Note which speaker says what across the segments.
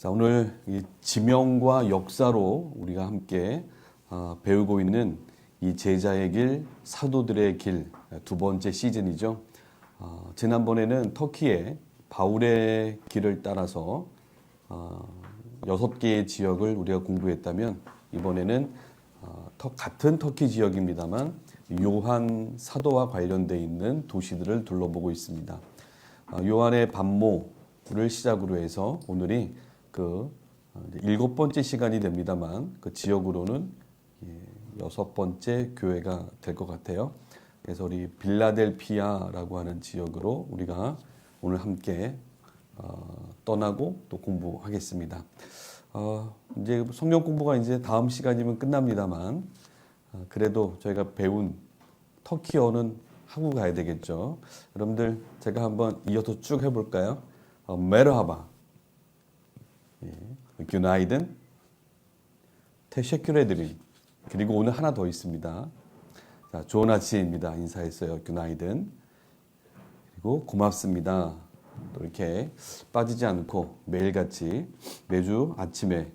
Speaker 1: 자, 오늘 이 지명과 역사로 우리가 함께 배우고 있는 이 제자의 길, 사도들의 길 두 번째 시즌이죠. 지난번에는 터키의 바울의 길을 따라서 6개의 지역을 우리가 공부했다면 이번에는 같은 터키 지역입니다만 요한 사도와 관련되어 있는 도시들을 둘러보고 있습니다. 요한의 반모를 시작으로 해서 오늘이 그 7번째 시간이 됩니다만 그 지역으로는 6번째 교회가 될 것 같아요. 그래서 우리 빌라델피아라고 하는 지역으로 우리가 오늘 함께 떠나고 또 공부하겠습니다. 이제 성경 공부가 이제 다음 시간이면 끝납니다만 그래도 저희가 배운 터키어는 하고 가야 되겠죠. 여러분들 제가 한번 이어서 쭉 해볼까요? 메르하바, günaydın, teşekkür ederim. 그리고 오늘 하나 더 있습니다. 자, 좋은 아침입니다. 인사했어요. günaydın. 그리고 고맙습니다. 또 이렇게 빠지지 않고 매일같이 매주 아침에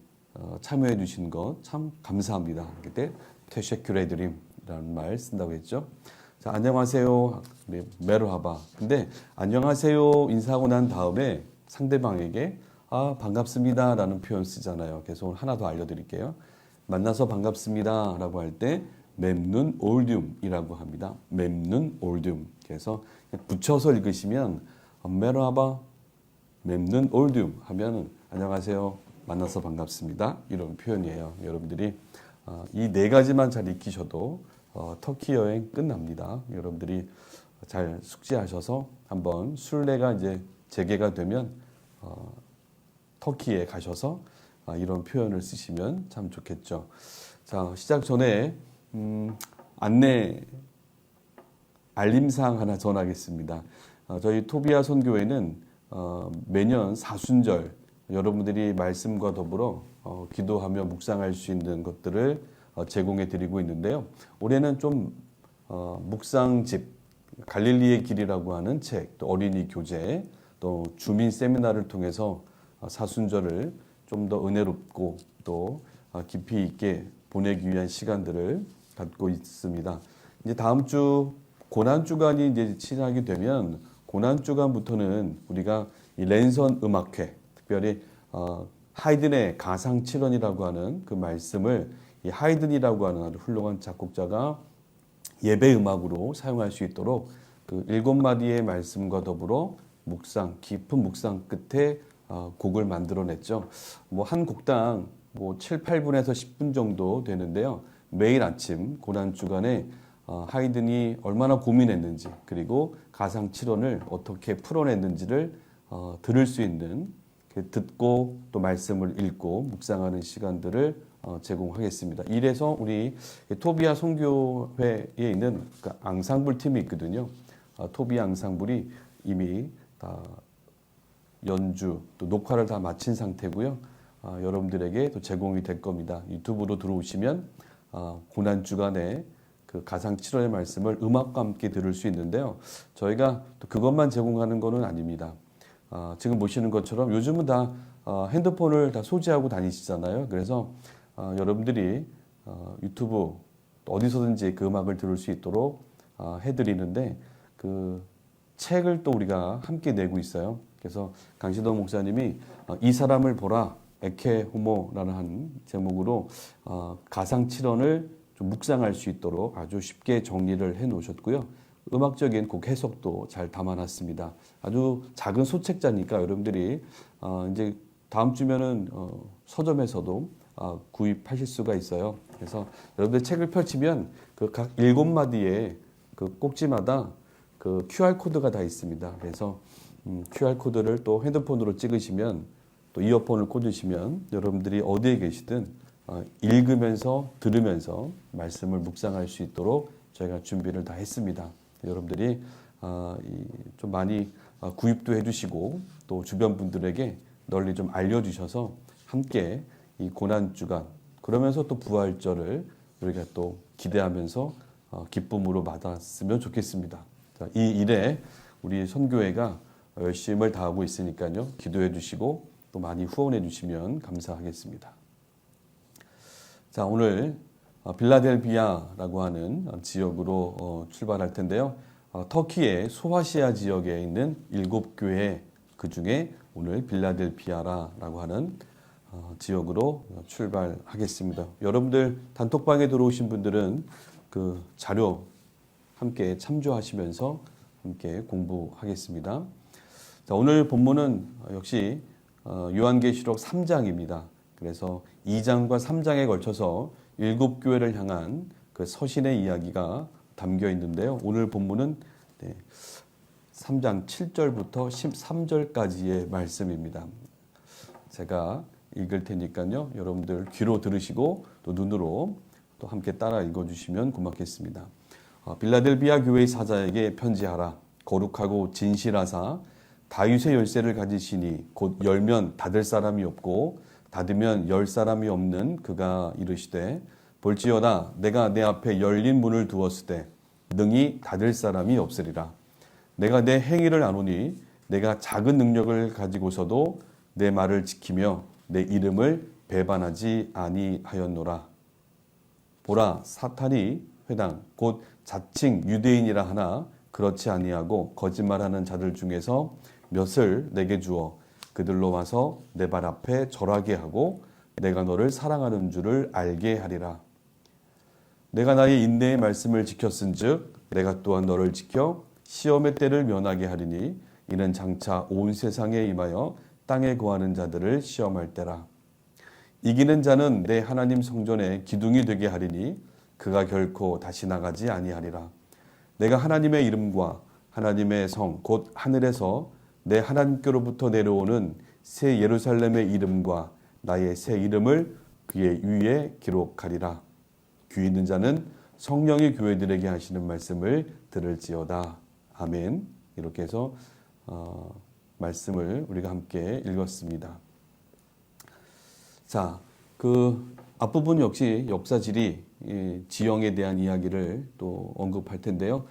Speaker 1: 참여해 주신 것 참 감사합니다. 그때 teşekkür ederim이라는 말 쓴다고 했죠. 자, 안녕하세요. 네, 메르하바. 근데 안녕하세요 인사하고 난 다음에 상대방에게 반갑습니다 라는 표현 쓰잖아요. 그래서 오늘 하나 더 알려드릴게요. 만나서 반갑습니다 라고 할 때 멤눈 올듐이라고 합니다. 멤눈 올듐. 그래서 붙여서 읽으시면 메르하바 멤눈 올듐 하면 안녕하세요. 만나서 반갑습니다. 이런 표현이에요. 여러분들이 이 네 가지만 잘 익히셔도 터키 여행 끝납니다. 여러분들이 잘 숙지하셔서 한번 순례가 이제 재개가 되면 터키에 가셔서 이런 표현을 쓰시면 참 좋겠죠. 자, 시작 전에 안내 알림사항 하나 전하겠습니다. 저희 토비아 선교회는 매년 사순절 여러분들이 말씀과 더불어 기도하며 묵상할 수 있는 것들을 제공해 드리고 있는데요. 올해는 좀 묵상집, 갈릴리의 길이라고 하는 책, 또 어린이 교재, 또 주민 세미나를 통해서 사순절을 좀 더 은혜롭고 또 깊이 있게 보내기 위한 시간들을 갖고 있습니다. 이제 다음 주 고난 주간이 이제 시작이 되면 고난 주간부터는 우리가 이 랜선 음악회, 특별히 하이든의 가상 7원이라고 하는 그 말씀을 이 하이든이라고 하는 아주 훌륭한 작곡자가 예배 음악으로 사용할 수 있도록 그 7마디의 말씀과 더불어 묵상, 깊은 묵상 끝에 곡을 만들어냈죠. 뭐 한 곡당 뭐 7, 8분에서 10분 정도 되는데요. 매일 아침 고난 주간에 하이든이 얼마나 고민했는지 그리고 가상 7원을 어떻게 풀어냈는지를 들을 수 있는 듣고 또 말씀을 읽고 묵상하는 시간들을 제공하겠습니다. 이래서 우리 토비아 선교회에 있는 앙상블 팀이 있거든요. 토비아 앙상블이 이미 다 연주 또 녹화를 다 마친 상태고요. 여러분들에게 또 제공이 될 겁니다. 유튜브로 들어오시면 고난 주간에 그 가상 7월의 말씀을 음악과 함께 들을 수 있는데요. 저희가 또 그것만 제공하는 것은 아닙니다. 지금 보시는 것처럼 요즘은 다 핸드폰을 다 소지하고 다니시잖아요. 그래서 여러분들이 유튜브 어디서든지 그 음악을 들을 수 있도록 해드리는데 그 책을 또 우리가 함께 내고 있어요. 그래서 강신동 목사님이 이 사람을 보라 에케 호모라는 한 제목으로 가상 7원을 좀 묵상할 수 있도록 아주 쉽게 정리를 해 놓으셨고요. 음악적인 곡 해석도 잘 담아놨습니다. 아주 작은 소책자니까 여러분들이 이제 다음 주면은 서점에서도 구입하실 수가 있어요. 그래서 여러분들 책을 펼치면 그 각 7마디의 그 꼭지마다 그 QR 코드가 다 있습니다. 그래서 QR 코드를 또 핸드폰으로 찍으시면 또 이어폰을 꽂으시면 여러분들이 어디에 계시든 읽으면서 들으면서 말씀을 묵상할 수 있도록 저희가 준비를 다 했습니다. 여러분들이 좀 많이 구입도 해주시고 또 주변 분들에게 널리 좀 알려주셔서 함께 이 고난 주간 그러면서 또 부활절을 우리가 또 기대하면서 기쁨으로 받았으면 좋겠습니다. 자, 이 일에 우리 선교회가 열심을 다하고 있으니까요. 기도해 주시고 또 많이 후원해 주시면 감사하겠습니다. 자, 오늘 빌라델비아라고 하는 지역으로 출발할 텐데요. 터키의 소아시아 지역에 있는 7교회 그 중에 오늘 빌라델비아라고 하는 지역으로 출발하겠습니다. 여러분들 단톡방에 들어오신 분들은 그 자료 함께 참조하시면서 함께 공부하겠습니다. 자, 오늘 본문은 역시 요한계시록 3장입니다. 그래서 2장과 3장에 걸쳐서 7교회를 향한 그 서신의 이야기가 담겨 있는데요. 오늘 본문은 3장 7절부터 13절까지의 말씀입니다. 제가 읽을 테니까요. 여러분들 귀로 들으시고 또 눈으로 또 함께 따라 읽어주시면 고맙겠습니다. 빌라델비아 교회의 사자에게 편지하라. 거룩하고 진실하사 다윗의 열쇠를 가지시니 곧 열면 닫을 사람이 없고 닫으면 열 사람이 없는 그가 이르시되 볼지어다 내가 내 앞에 열린 문을 두었을 때 능히 닫을 사람이 없으리라. 내가 내 행위를 아노니 내가 작은 능력을 가지고서도 내 말을 지키며 내 이름을 배반하지 아니하였노라. 보라, 사탄이 회당 곧 자칭 유대인이라 하나 그렇지 아니하고 거짓말하는 자들 중에서 몇을 내게 주어 그들로 와서 내 발 앞에 절하게 하고 내가 너를 사랑하는 줄을 알게 하리라. 내가 나의 인내의 말씀을 지켰은즉 내가 또한 너를 지켜 시험의 때를 면하게 하리니 이는 장차 온 세상에 임하여 땅에 거하는 자들을 시험할 때라. 이기는 자는 내 하나님 성전에 기둥이 되게 하리니 그가 결코 다시 나가지 아니하리라. 내가 하나님의 이름과 하나님의 성 곧 하늘에서 내 하나님께로부터 내려오는 새 예루살렘의 이름과 나의 새 이름을 그의 위에 기록하리라. 귀 있는 자는 성령이 교회들에게 하시는 말씀을 들을지어다. 아멘. 이렇게 해서 말씀을 우리가 함께 읽었습니다. 자, 그 앞부분 역시 역사지리 지형에 대한 이야기를 또 언급할 텐데요.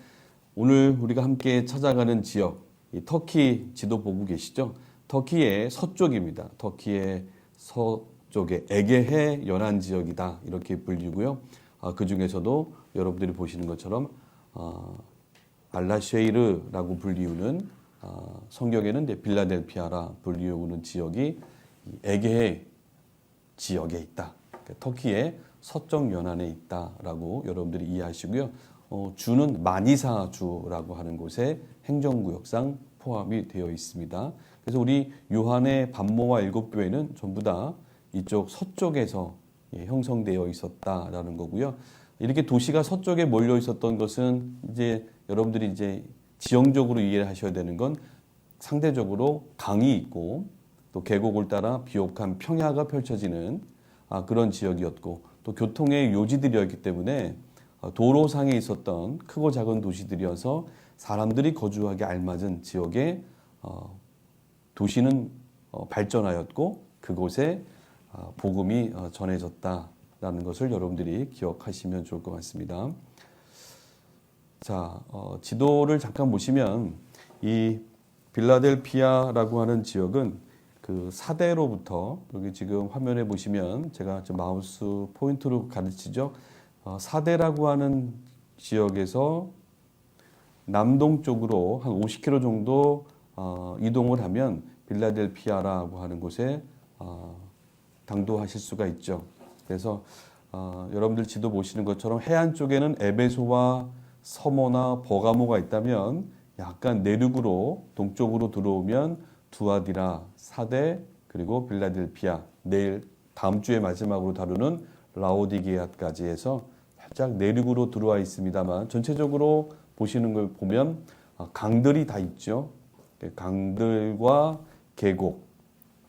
Speaker 1: 오늘 우리가 함께 찾아가는 지역, 터키 지도 보고 계시죠? 터키의 서쪽입니다. 터키의 서쪽에 에게해 연안 지역이다 이렇게 불리고요. 그 중에서도 여러분들이 보시는 것처럼 알라쉐이르라고 불리우는 성경에는 빌라델피아라 불리우는 지역이 에게해 지역에 있다. 터키의 서쪽 연안에 있다라고 여러분들이 이해하시고요. 주는 마니사 주라고 하는 곳에 행정구역상 포함이 되어 있습니다. 그래서 우리 요한의 반모와 7교회는 전부 다 이쪽 서쪽에서 형성되어 있었다라는 거고요. 이렇게 도시가 서쪽에 몰려 있었던 것은 이제 여러분들이 이제 지형적으로 이해를 하셔야 되는 건 상대적으로 강이 있고 또 계곡을 따라 비옥한 평야가 펼쳐지는 그런 지역이었고 또 교통의 요지들이었기 때문에 도로상에 있었던 크고 작은 도시들이어서 사람들이 거주하기 알맞은 지역에 도시는 발전하였고 그곳에 복음이 전해졌다라는 것을 여러분들이 기억하시면 좋을 것 같습니다. 자, 지도를 잠깐 보시면 이 빌라델피아라고 하는 지역은 그 사대로부터 여기 지금 화면에 보시면 제가 마우스 포인트로 가르치죠. 사대라고 하는 지역에서 남동쪽으로 한 50km 정도 이동을 하면 빌라델피아라고 하는 곳에 당도하실 수가 있죠. 그래서 여러분들 지도 보시는 것처럼 해안 쪽에는 에베소와 서모나 버가모가 있다면 약간 내륙으로 동쪽으로 들어오면 두아디라, 사대 그리고 빌라델피아 내일 다음 주에 마지막으로 다루는 라오디게아까지 해서 살짝 내륙으로 들어와 있습니다만 전체적으로 보시는 걸 보면 강들이 다 있죠. 강들과 계곡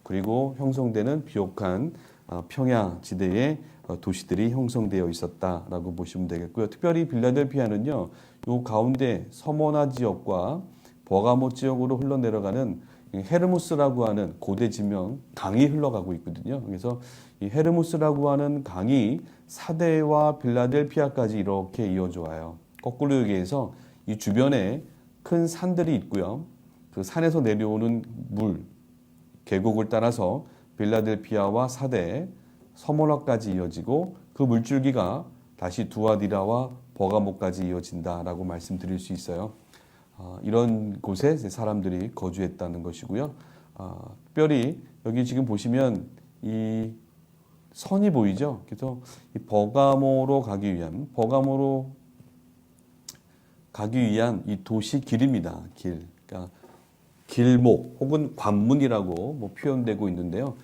Speaker 1: 그리고 형성되는 비옥한 평야지대의 도시들이 형성되어 있었다라고 보시면 되겠고요. 특별히 빌라델피아는요, 요 가운데 서모나 지역과 버가모 지역으로 흘러내려가는 헤르무스라고 하는 고대 지명 강이 흘러가고 있거든요. 그래서 이 헤르무스라고 하는 강이 사대와 빌라델피아까지 이렇게 이어져 와요. 거꾸로 얘기해서 이 주변에 큰 산들이 있고요. 그 산에서 내려오는 물, 계곡을 따라서 빌라델피아와 사대, 서머나까지 이어지고 그 물줄기가 다시 두아디라와 버가모까지 이어진다라고 말씀드릴 수 있어요. 이런 곳에 사람들이 거주했다는 것이고요. 특별히 여기 지금 보시면 이 선이 보이죠. 그래서 이 버가모로 가기 위한 이 도시 길입니다. 길. 그러니까 길목 혹은 관문이라고 뭐 표현되고 있는데요.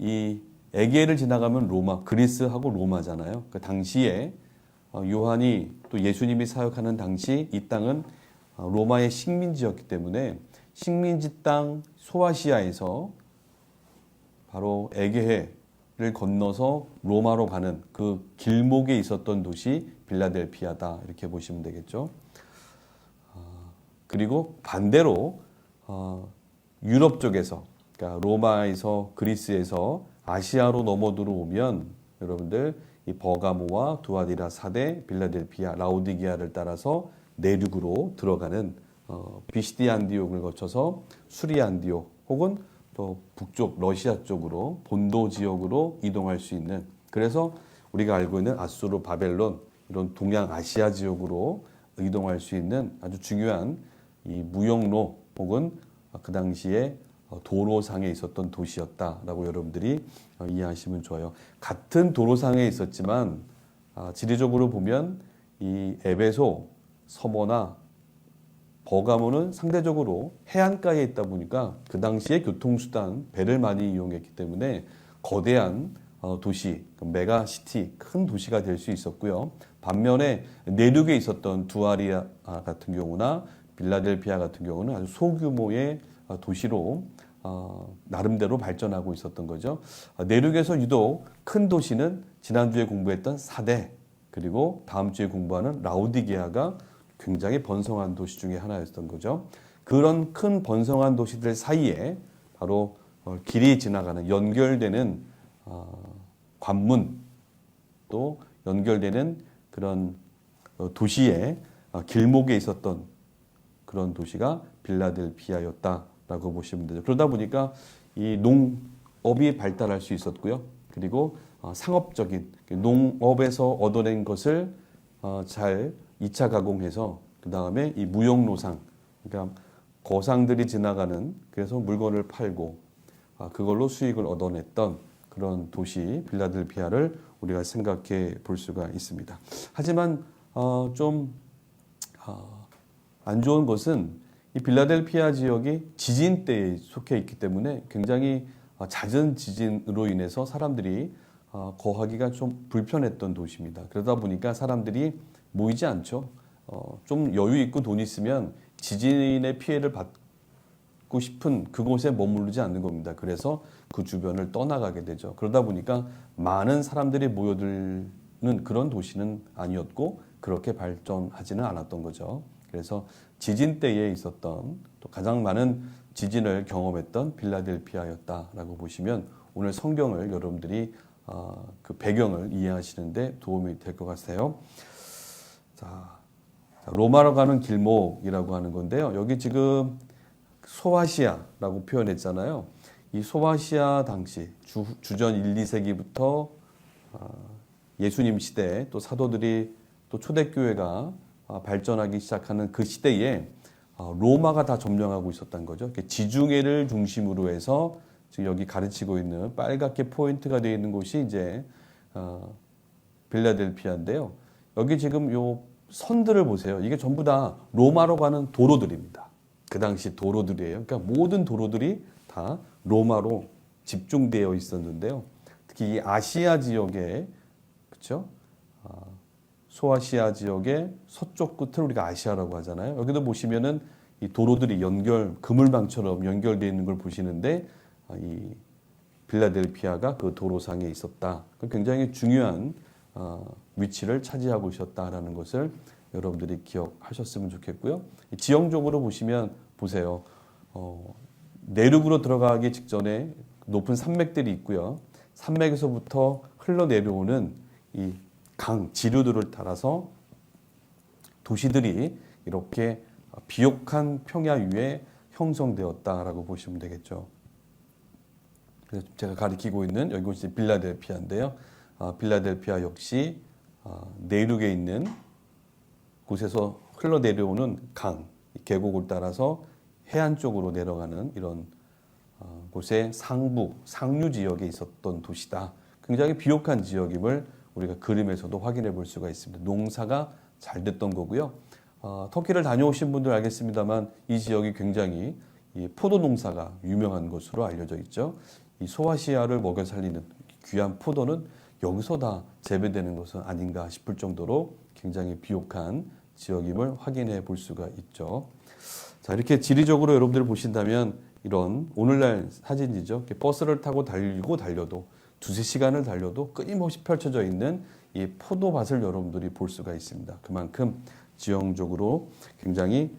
Speaker 1: 이 에게를 지나가면 로마, 그리스하고 로마잖아요. 그 당시에 요한이 또 예수님이 사역하는 당시 이 땅은 로마의 식민지였기 때문에 식민지 땅 소아시아에서 바로 에게해를 건너서 로마로 가는 그 길목에 있었던 도시 빌라델피아다 이렇게 보시면 되겠죠. 그리고 반대로 유럽 쪽에서 그러니까 로마에서 그리스에서 아시아로 넘어 들어오면 여러분들 이 버가모와 두아디라 사대, 빌라델피아, 라오디게아를 따라서 내륙으로 들어가는 비시디 안디옥을 거쳐서 수리 안디옥 혹은 또 북쪽 러시아 쪽으로 본도 지역으로 이동할 수 있는 그래서 우리가 알고 있는 아수르, 바벨론 이런 동양 아시아 지역으로 이동할 수 있는 아주 중요한 이 무역로 혹은 그 당시에 도로상에 있었던 도시였다라고 여러분들이 이해하시면 좋아요. 같은 도로상에 있었지만 지리적으로 보면 이 에베소, 서머나, 버가모는 상대적으로 해안가에 있다 보니까 그 당시에 교통수단 배를 많이 이용했기 때문에 거대한 도시, 메가시티, 큰 도시가 될 수 있었고요. 반면에 내륙에 있었던 두아리아 같은 경우나 빌라델피아 같은 경우는 아주 소규모의 도시로 나름대로 발전하고 있었던 거죠. 내륙에서 유독 큰 도시는 지난주에 공부했던 사대 그리고 다음 주에 공부하는 라오디게아가 굉장히 번성한 도시 중에 하나였던 거죠. 그런 큰 번성한 도시들 사이에 바로 길이 지나가는 연결되는 관문 또 연결되는 그런 도시의 길목에 있었던 그런 도시가 빌라델피아였다라고 보시면 되죠. 그러다 보니까 이 농업이 발달할 수 있었고요. 그리고 상업적인 농업에서 얻어낸 것을 잘 2차 가공해서 그 다음에 이 무역노상, 그러니까 거상들이 지나가는 그래서 물건을 팔고 그걸로 수익을 얻어냈던 그런 도시 빌라델피아를 우리가 생각해 볼 수가 있습니다. 하지만 좀 안 좋은 것은 이 빌라델피아 지역이 지진대에 속해 있기 때문에 굉장히 잦은 지진으로 인해서 사람들이 거하기가 좀 불편했던 도시입니다. 그러다 보니까 사람들이 모이지 않죠. 좀 여유 있고 돈 있으면 지진의 피해를 받고 싶은 그곳에 머무르지 않는 겁니다. 그래서 그 주변을 떠나가게 되죠. 그러다 보니까 많은 사람들이 모여드는 그런 도시는 아니었고 그렇게 발전하지는 않았던 거죠. 그래서 지진 때에 있었던 또 가장 많은 지진을 경험했던 빌라델피아였다라고 보시면 오늘 성경을 여러분들이 그 배경을 이해하시는데 도움이 될 것 같아요. 자, 로마로 가는 길목이라고 하는 건데요. 여기 지금 소아시아라고 표현했잖아요. 이 소아시아 당시 주전 1, 2세기부터 예수님 시대 또 사도들이 또 초대교회가 발전하기 시작하는 그 시대에 로마가 다 점령하고 있었던 거죠. 지중해를 중심으로 해서 지금 여기 가르치고 있는 빨갛게 포인트가 되어 있는 곳이 이제 빌라델피아인데요. 여기 지금 요 선들을 보세요. 이게 전부 다 로마로 가는 도로들입니다. 그 당시 도로들이에요. 그러니까 모든 도로들이 다 로마로 집중되어 있었는데요. 특히 이 아시아 지역에 그렇죠? 소아시아 지역의 서쪽 끝을 우리가 아시아라고 하잖아요. 여기도 보시면은 이 도로들이 그물망처럼 연결되어 있는 걸 보시는데 이 빌라델피아가 그 도로상에 있었다. 굉장히 중요한 위치를 차지하고 있었다라는 것을 여러분들이 기억하셨으면 좋겠고요. 지형적으로 보시면 보세요. 내륙으로 들어가기 직전에 높은 산맥들이 있고요. 산맥에서부터 흘러내려오는 이 지류들을 따라서 도시들이 이렇게 비옥한 평야 위에 형성되었다라고 보시면 되겠죠. 그래서 제가 가리키고 있는 여기 곳이 빌라델피아인데요. 빌라델피아 역시 내륙에 있는 곳에서 흘러내려오는 강, 계곡을 따라서 해안 쪽으로 내려가는 이런 곳의 상류 지역에 있었던 도시다. 굉장히 비옥한 지역임을 우리가 그림에서도 확인해 볼 수가 있습니다. 농사가 잘 됐던 거고요. 터키를 다녀오신 분들 알겠습니다만 이 지역이 굉장히 이 포도 농사가 유명한 것으로 알려져 있죠. 이 소아시아를 먹여 살리는 귀한 포도는 여기서 다 재배되는 것은 아닌가 싶을 정도로 굉장히 비옥한 지역임을 확인해 볼 수가 있죠. 자, 이렇게 지리적으로 여러분들 보신다면 이런 오늘날 사진이죠. 이렇게 버스를 타고 달려도 두세 시간을 달려도 끊임없이 펼쳐져 있는 이 포도밭을 여러분들이 볼 수가 있습니다. 그만큼 지형적으로 굉장히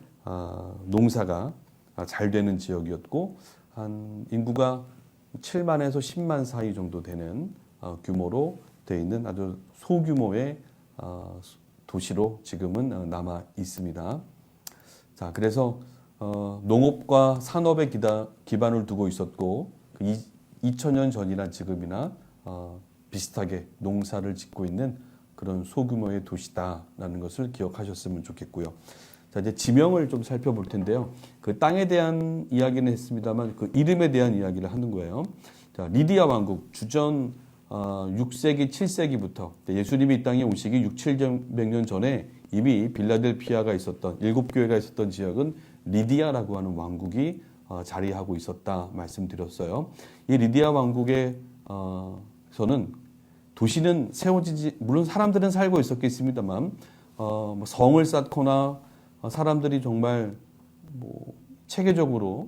Speaker 1: 농사가 잘 되는 지역이었고 한 인구가 7만에서 10만 사이 정도 되는 규모로 되어 있는 아주 소규모의 도시로 지금은 남아 있습니다. 자, 그래서 농업과 산업에 기반을 두고 있었고 2000년 전이나 지금이나 비슷하게 농사를 짓고 있는 그런 소규모의 도시다라는 것을 기억하셨으면 좋겠고요. 자, 이제 지명을 좀 살펴볼 텐데요. 그 땅에 대한 이야기는 했습니다만 그 이름에 대한 이야기를 하는 거예요. 자, 리디아 왕국 주전 6세기, 7세기부터 예수님이 이 땅에 오시기 600년 전에 이미 빌라델피아가 있었던 7교회가 있었던 지역은 리디아라고 하는 왕국이 자리하고 있었다 말씀드렸어요. 이 리디아 왕국에서는 도시는 세워지지 물론 사람들은 살고 있었겠습니다만 뭐 성을 쌓거나 사람들이 정말 뭐 체계적으로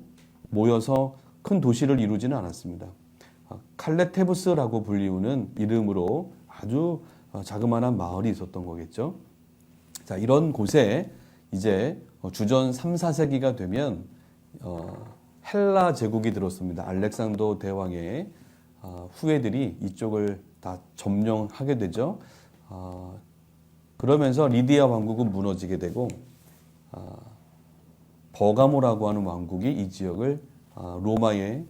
Speaker 1: 모여서 큰 도시를 이루지는 않았습니다. 칼레테부스라고 불리우는 이름으로 아주 자그마한 마을이 있었던 거겠죠. 자, 이런 곳에 이제 주전 3, 4세기가 되면 헬라 제국이 들었습니다. 알렉산더 대왕의 후예들이 이쪽을 다 점령하게 되죠. 그러면서 리디아 왕국은 무너지게 되고 버가모라고 하는 왕국이 이 지역을 로마의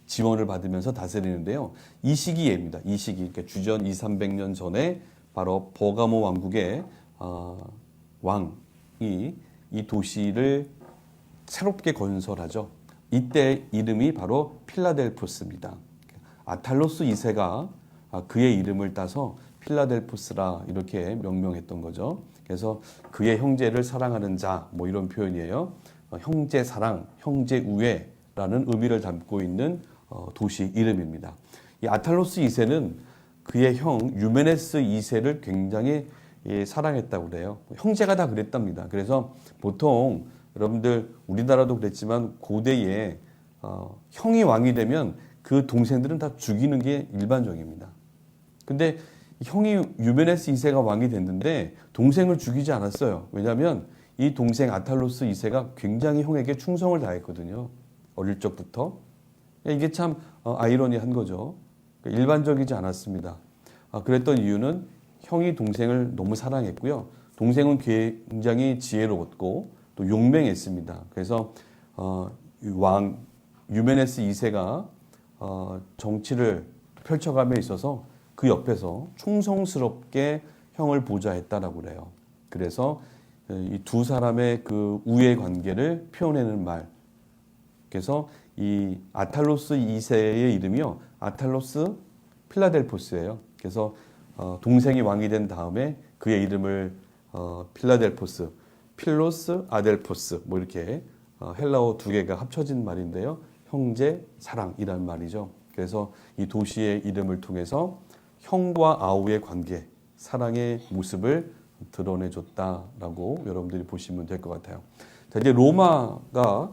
Speaker 1: 지원을 받으면서 다스리는데요. 이 시기입니다. 이 시기, 그러니까 주전 200~300년 전에 바로 버가모 왕국의 왕이 이 도시를 새롭게 건설하죠. 이때 이름이 바로 필라델포스입니다. 아탈로스 2세가 그의 이름을 따서 필라델포스라 이렇게 명명했던 거죠. 그래서 그의 형제를 사랑하는 자, 뭐 이런 표현이에요. 형제 사랑, 형제 우애라는 의미를 담고 있는 도시 이름입니다. 이 아탈로스 2세는 그의 형 유메네스 2세를 굉장히 사랑했다고 그래요. 형제가 다 그랬답니다. 그래서 보통 여러분들 우리나라도 그랬지만 고대에 형이 왕이 되면 그 동생들은 다 죽이는 게 일반적입니다. 근데 형이 유메네스 2세가 왕이 됐는데 동생을 죽이지 않았어요. 왜냐하면 이 동생 아탈로스 2세가 굉장히 형에게 충성을 다했거든요. 어릴 적부터. 이게 참 아이러니한 거죠. 일반적이지 않았습니다. 그랬던 이유는 형이 동생을 너무 사랑했고요. 동생은 굉장히 지혜로웠고 또 용맹했습니다. 그래서 왕 유메네스 2세가 정치를 펼쳐감에 있어서 그 옆에서 충성스럽게 형을 보좌했다라고 그래요. 그래서 이 두 사람의 그 우애 관계를 표현하는 말. 그래서 이 아탈로스 2세의 이름이요. 아탈로스 필라델포스예요. 그래서 동생이 왕이 된 다음에 그의 이름을 필라델포스, 필로스 아델포스 뭐 이렇게 헬라어 두 개가 합쳐진 말인데요. 형제 사랑이라는 말이죠. 그래서 이 도시의 이름을 통해서 형과 아우의 관계, 사랑의 모습을 드러내줬다라고 여러분들이 보시면 될 것 같아요. 자, 이제 로마가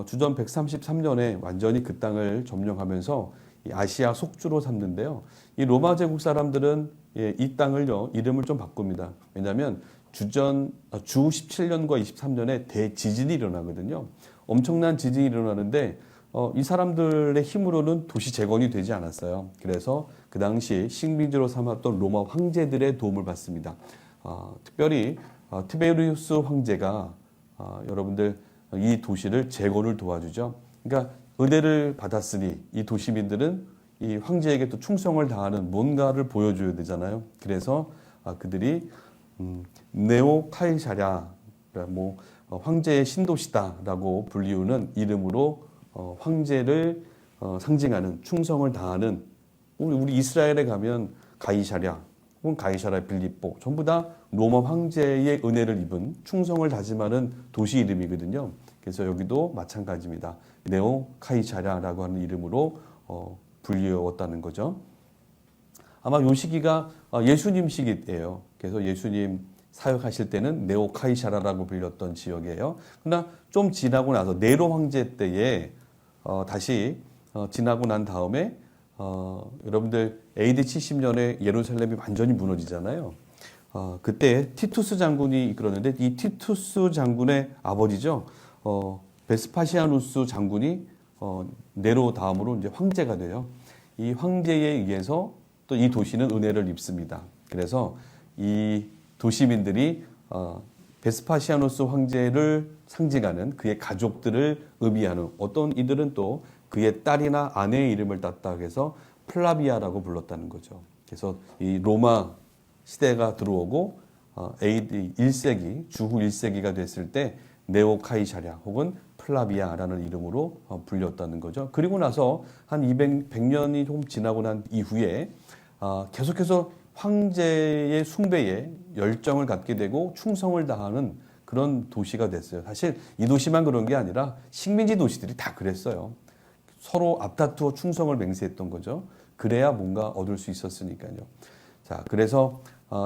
Speaker 1: 주전 133년에 완전히 그 땅을 점령하면서 아시아 속주로 삼는데요. 이 로마 제국 사람들은 이 땅을요 이름을 좀 바꿉니다. 왜냐하면 주 17년과 23년에 대지진이 일어나거든요. 엄청난 지진이 일어나는데 이 사람들의 힘으로는 도시 재건이 되지 않았어요. 그래서 그 당시 식민지로 삼았던 로마 황제들의 도움을 받습니다. 특별히 티베리우스 황제가 여러분들 이 도시를 재건을 도와주죠. 그러니까 은혜를 받았으니 이 도시민들은 이 황제에게 또 충성을 다하는 뭔가를 보여줘야 되잖아요. 그래서 그들이 네오 카이사랴, 뭐 황제의 신도시다라고 불리우는 이름으로 황제를 상징하는 충성을 다하는, 우리 이스라엘에 가면 가이사랴 혹은 가이사랴 빌립보 전부 다 로마 황제의 은혜를 입은 충성을 다짐하는 도시 이름이거든요. 그래서 여기도 마찬가지입니다. 네오 카이사랴라고 하는 이름으로 불리웠다는 거죠. 아마 요 시기가 예수님 시기예요. 그래서 예수님 사역하실 때는 네오 카이사랴라고 불렸던 지역이에요. 그러나 좀 지나고 나서 네로 황제 때에 다시 지나고 난 다음에 여러분들 AD 70년에 예루살렘이 완전히 무너지잖아요. 그때 티투스 장군이 이끌었는데 이 티투스 장군의 아버지죠. 베스파시아누스 장군이 네로 다음으로 이제 황제가 돼요. 이 황제에 의해서 또 이 도시는 은혜를 입습니다. 그래서 이 도시민들이 베스파시아누스 황제를 상징하는 그의 가족들을 의미하는, 어떤 이들은 또 그의 딸이나 아내의 이름을 땄다 해서 플라비아라고 불렀다는 거죠. 그래서 이 로마 시대가 들어오고 AD 1세기, 주후 1세기가 됐을 때 네오 카이사랴 혹은 플라비아라는 이름으로 불렸다는 거죠. 그리고 나서 한 100년이 좀 지나고 난 이후에 계속해서 황제의 숭배에 열정을 갖게 되고 충성을 다하는 그런 도시가 됐어요. 사실 이 도시만 그런 게 아니라 식민지 도시들이 다 그랬어요. 서로 앞다투어 충성을 맹세했던 거죠. 그래야 뭔가 얻을 수 있었으니까요. 자, 그래서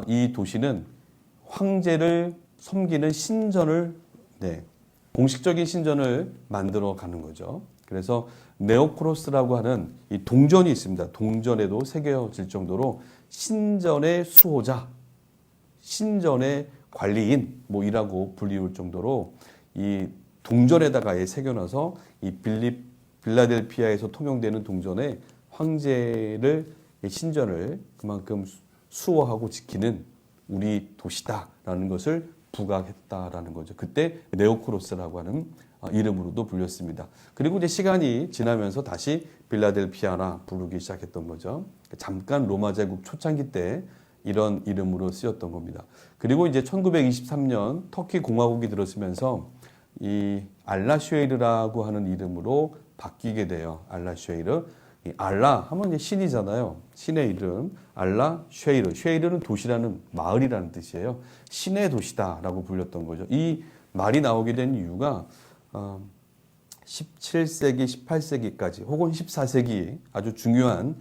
Speaker 1: 이 도시는 황제를 섬기는 신전을, 공식적인 신전을 만들어 가는 거죠. 그래서 네오크로스라고 하는 이 동전이 있습니다. 동전에도 새겨질 정도로 신전의 수호자, 신전의 관리인 뭐이라고 불리울 정도로 이 동전에다가 새겨놔서 이 빌라델피아에서 통용되는 동전에 황제를, 신전을 그만큼 수호하고 지키는 우리 도시다라는 것을 부각했다라는 거죠. 그때 네오크로스라고 하는 이름으로도 불렸습니다. 그리고 이제 시간이 지나면서 다시 빌라델피아나 부르기 시작했던 거죠. 잠깐 로마 제국 초창기 때 이런 이름으로 쓰였던 겁니다. 그리고 이제 1923년 터키 공화국이 들어서면서 이 알라슈에이르라고 하는 이름으로 바뀌게 돼요. 알라슈에이르. 이 알라 하면 이제 신이잖아요. 신의 이름. 알라슈에이르. 쉐이르는 도시라는, 마을이라는 뜻이에요. 신의 도시다라고 불렸던 거죠. 이 말이 나오게 된 이유가 17세기, 18세기까지 혹은 14세기 아주 중요한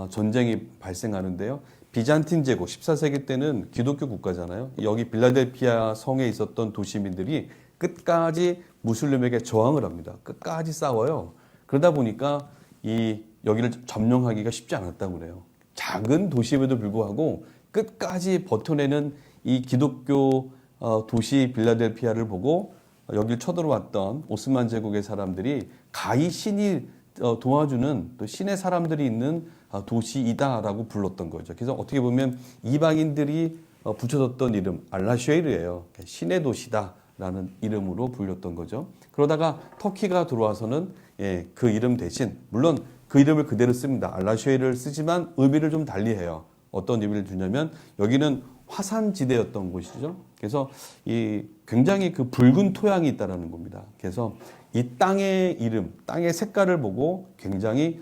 Speaker 1: 전쟁이 발생하는데요. 비잔틴 제국, 14세기 때는 기독교 국가잖아요. 여기 빌라델피아 성에 있었던 도시민들이 끝까지 무슬림에게 저항을 합니다. 끝까지 싸워요. 그러다 보니까 이 여기를 점령하기가 쉽지 않았다고 그래요. 작은 도시임에도 불구하고 끝까지 버텨내는 이 기독교 도시 빌라델피아를 보고 여길 쳐들어왔던 오스만 제국의 사람들이 가히 신이 도와주는, 또 신의 사람들이 있는 도시이다라고 불렀던 거죠. 그래서 어떻게 보면 이방인들이 붙여줬던 이름 알라슈에이르예요. 신의 도시다라는 이름으로 불렸던 거죠. 그러다가 터키가 들어와서는 그 이름 대신, 물론 그 이름을 그대로 씁니다. 알라슈에이르를 쓰지만 의미를 좀 달리해요. 어떤 의미를 주냐면 여기는 화산지대였던 곳이죠. 그래서 이 굉장히 그 붉은 토양이 있다라는 겁니다. 그래서 이 땅의 이름, 땅의 색깔을 보고 굉장히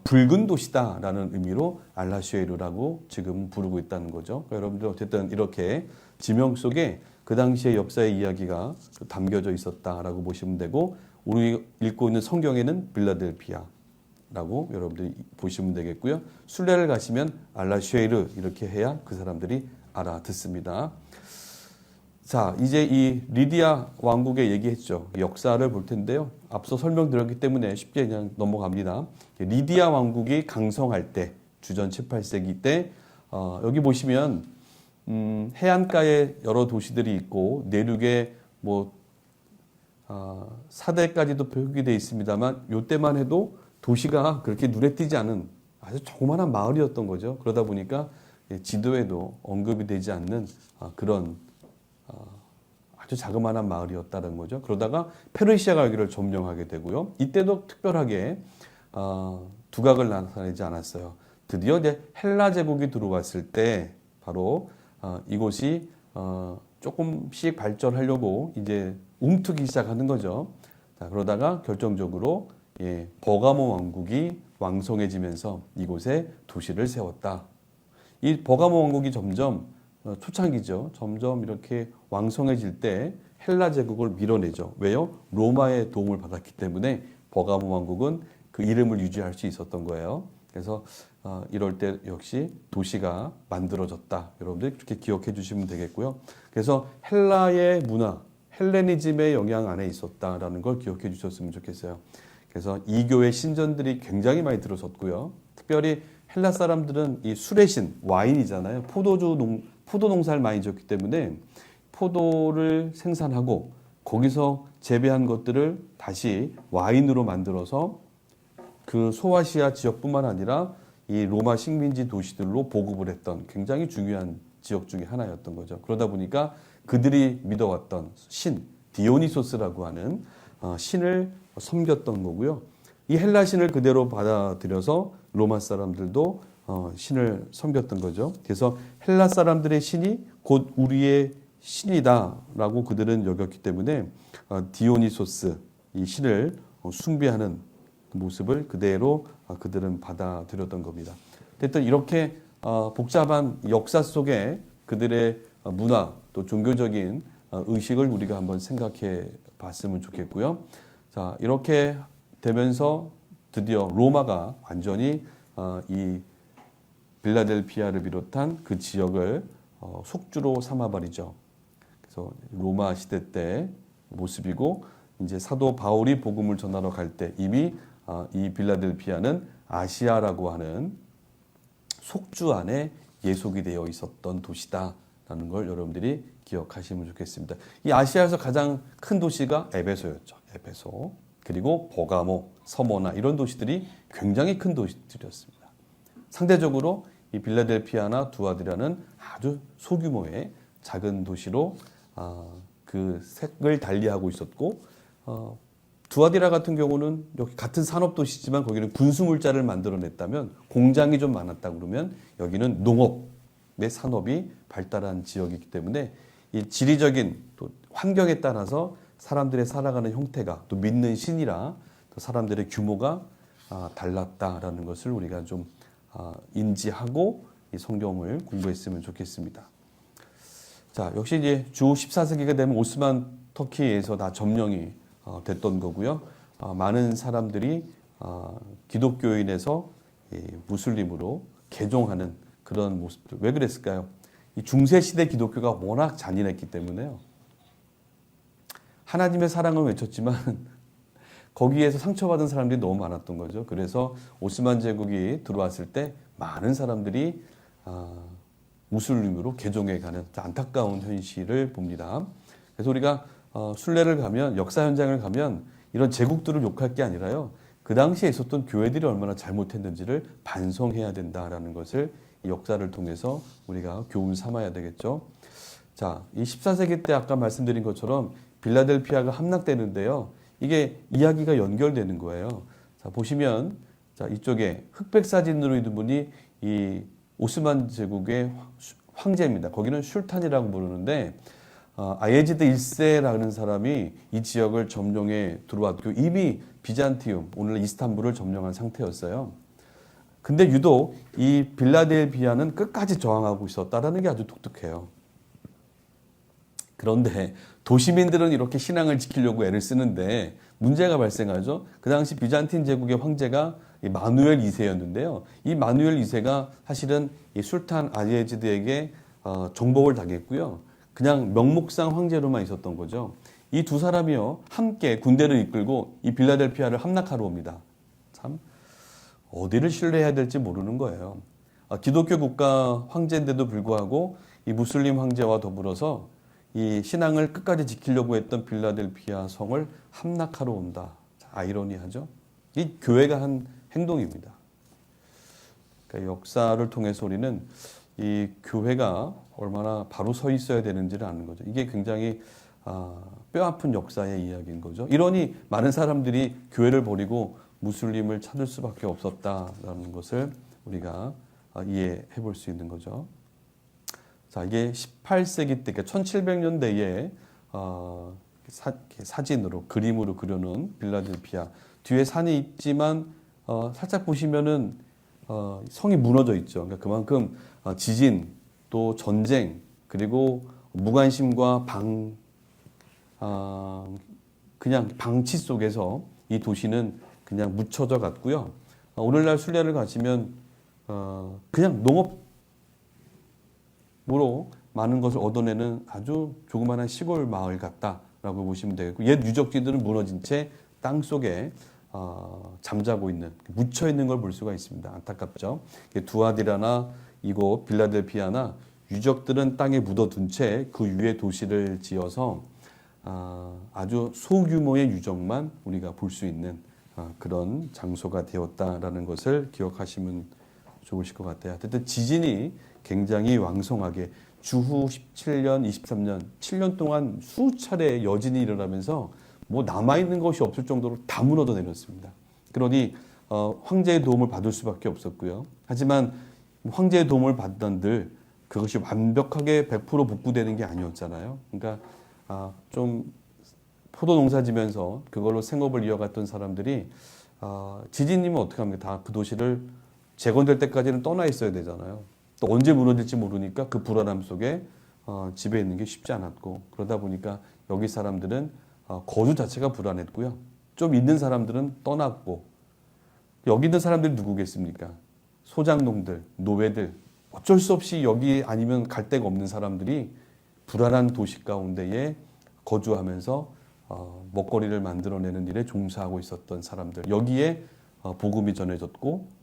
Speaker 1: 붉은 도시다라는 의미로 알라슈에이르라고 지금 부르고 있다는 거죠. 그러니까 여러분들 어쨌든 이렇게 지명 속에 그 당시의 역사의 이야기가 담겨져 있었다라고 보시면 되고, 우리 읽고 있는 성경에는 빌라델피아라고 여러분들이 보시면 되겠고요. 순례를 가시면 알라슈에이르 이렇게 해야 그 사람들이 알아듣습니다. 자, 이제 이 리디아 왕국의 얘기했죠. 역사를 볼 텐데요. 앞서 설명드렸기 때문에 쉽게 그냥 넘어갑니다. 리디아 왕국이 강성할 때, 주전 7, 8세기 때 여기 보시면 해안가에 여러 도시들이 있고 내륙에 뭐 사대까지도 표기되어 있습니다만 이때만 해도 도시가 그렇게 눈에 띄지 않은 아주 조그마한 마을이었던 거죠. 그러다 보니까 지도에도 언급이 되지 않는 그런 아주 아주 자그마한 마을이었다는 거죠. 그러다가 페르시아가 여기를 점령하게 되고요. 이때도 특별하게 두각을 나타내지 않았어요. 드디어 이제 헬라 제국이 들어왔을 때 바로 이곳이 조금씩 발전하려고 이제 움트기 시작하는 거죠. 자, 그러다가 결정적으로 버가모 왕국이 왕성해지면서 이곳에 도시를 세웠다. 이 버가모 왕국이 점점 초창기죠. 점점 이렇게 왕성해질 때 헬라 제국을 밀어내죠. 왜요? 로마의 도움을 받았기 때문에 버가모 왕국은 그 이름을 유지할 수 있었던 거예요. 그래서 이럴 때 역시 도시가 만들어졌다. 여러분들 그렇게 기억해 주시면 되겠고요. 그래서 헬라의 문화, 헬레니즘의 영향 안에 있었다라는 걸 기억해 주셨으면 좋겠어요. 그래서 이교의 신전들이 굉장히 많이 들어섰고요. 특별히 헬라 사람들은 이 술의 신, 와인이잖아요. 포도 농사를 많이 지었기 때문에 포도를 생산하고 거기서 재배한 것들을 다시 와인으로 만들어서 그 소아시아 지역뿐만 아니라 이 로마 식민지 도시들로 보급을 했던 굉장히 중요한 지역 중에 하나였던 거죠. 그러다 보니까 그들이 믿어왔던 신, 디오니소스라고 하는 신을 섬겼던 거고요. 이 헬라 신을 그대로 받아들여서 로마 사람들도 신을 섬겼던 거죠. 그래서 헬라 사람들의 신이 곧 우리의 신이다라고 그들은 여겼기 때문에 디오니소스, 이 신을 숭배하는 모습을 그대로 그들은 받아들였던 겁니다. 어쨌든 이렇게 복잡한 역사 속에 그들의 문화 또 종교적인 의식을 우리가 한번 생각해 봤으면 좋겠고요. 자, 이렇게 되면서 드디어 로마가 완전히 이 빌라델피아를 비롯한 그 지역을 속주로 삼아버리죠. 그래서 로마 시대 때 모습이고 이제 사도 바울이 복음을 전하러 갈 때 이미 이 빌라델피아는 아시아라고 하는 속주 안에 예속이 되어 있었던 도시다라는 걸 여러분들이 기억하시면 좋겠습니다. 이 아시아에서 가장 큰 도시가 에베소였죠. 에베소. 그리고 버가모, 서머나 이런 도시들이 굉장히 큰 도시들이었습니다. 상대적으로 이 빌라델피아나 두아디라는 아주 소규모의 작은 도시로 그 색을 달리하고 있었고 두아디라 같은 경우는 여기 같은 산업도시지만 거기는 군수물자를 만들어냈다면 공장이 좀 많았다 그러면 여기는 농업의 산업이 발달한 지역이기 때문에 이 지리적인 또 환경에 따라서 사람들의 살아가는 형태가 또 믿는 신이라 또 사람들의 규모가 달랐다라는 것을 우리가 좀 인지하고 이 성경을 공부했으면 좋겠습니다. 자, 역시 이제 주 14세기가 되면 오스만 터키에서 다 점령이 됐던 거고요. 많은 사람들이 기독교인에서 무슬림으로 개종하는 그런 모습들. 왜 그랬을까요? 이 중세시대 기독교가 워낙 잔인했기 때문에요. 하나님의 사랑을 외쳤지만 거기에서 상처받은 사람들이 너무 많았던 거죠. 그래서 오스만 제국이 들어왔을 때 많은 사람들이 무슬림으로 개종해가는 안타까운 현실을 봅니다. 그래서 우리가 순례를 가면 역사 현장을 가면 이런 제국들을 욕할 게 아니라요. 그 당시에 있었던 교회들이 얼마나 잘못했는지를 반성해야 된다라는 것을 이 역사를 통해서 우리가 교훈 삼아야 되겠죠. 자, 이 14세기 때 아까 말씀드린 것처럼 빌라델피아가 함락되는데요. 이게 이야기가 연결되는 거예요. 자, 보시면 자, 이쪽에 흑백 사진으로 있는 분이 이 오스만 제국의 황제입니다. 거기는 슐탄이라고 부르는데 아예지드 1세라는 사람이 이 지역을 점령해 들어왔고 이미 비잔티움, 오늘 이스탄불을 점령한 상태였어요. 근데 유독 이 빌라델피아는 끝까지 저항하고 있었다라는 게 아주 독특해요. 그런데 도시민들은 이렇게 신앙을 지키려고 애를 쓰는데 문제가 발생하죠. 그 당시 비잔틴 제국의 황제가 이 마누엘 2세였는데요. 이 마누엘 2세가 사실은 이 술탄 아예지드에게 정복을 당했고요. 그냥 명목상 황제로만 있었던 거죠. 이 두 사람이요 함께 군대를 이끌고 이 빌라델피아를 함락하러 옵니다. 참 어디를 신뢰해야 될지 모르는 거예요. 기독교 국가 황제인데도 불구하고 이 무슬림 황제와 더불어서 이 신앙을 끝까지 지키려고 했던 빌라델피아 성을 함락하러 온다. 아이러니하죠. 이 교회가 한 행동입니다. 그러니까 역사를 통해서 우리는 이 교회가 얼마나 바로 서 있어야 되는지를 아는 거죠. 이게 굉장히 뼈아픈 역사의 이야기인 거죠. 이러니 많은 사람들이 교회를 버리고 무슬림을 찾을 수밖에 없었다라는 것을 우리가 이해해 볼 수 있는 거죠. 자, 이게 18세기 때, 그러니까 1700년대에 사진으로, 그림으로 그려놓은 빌라델피아. 뒤에 산이 있지만 살짝 보시면은 성이 무너져 있죠. 그러니까 그만큼 지진, 또 전쟁, 그리고 무관심과 그냥 방치 속에서 이 도시는 그냥 묻혀져 갔고요. 오늘날 순례를 가시면 그냥 농업으로 많은 것을 얻어내는 아주 조그마한 시골 마을 같다라고 보시면 되겠고, 옛 유적지들은 무너진 채 땅 속에 잠자고 있는, 묻혀 있는 걸 볼 수가 있습니다. 안타깝죠. 두아디라나 이곳 빌라델피아나 유적들은 땅에 묻어둔 채 그 위에 도시를 지어서 아주 소규모의 유적만 우리가 볼 수 있는 그런 장소가 되었다라는 것을 기억하시면 좋으실 것 같아요. 하여튼 지진이 굉장히 왕성하게 주후 17년, 23년, 7년 동안 수차례 여진이 일어나면서 뭐 남아있는 것이 없을 정도로 다 무너져 내렸습니다. 그러니 황제의 도움을 받을 수밖에 없었고요. 하지만 황제의 도움을 받던들 그것이 완벽하게 100% 복구되는 게 아니었잖아요. 그러니까 좀 포도 농사 지면서 그걸로 생업을 이어갔던 사람들이 지진이면 어떻게 합니까? 다 그 도시를 재건될 때까지는 떠나 있어야 되잖아요. 또 언제 무너질지 모르니까 그 불안함 속에 집에 있는 게 쉽지 않았고, 그러다 보니까 여기 사람들은 거주 자체가 불안했고요. 좀 있는 사람들은 떠났고, 여기 있는 사람들이 누구겠습니까? 소장농들, 노예들, 어쩔 수 없이 여기 아니면 갈 데가 없는 사람들이 불안한 도시 가운데에 거주하면서 먹거리를 만들어내는 일에 종사하고 있었던 사람들. 여기에 복음이 전해졌고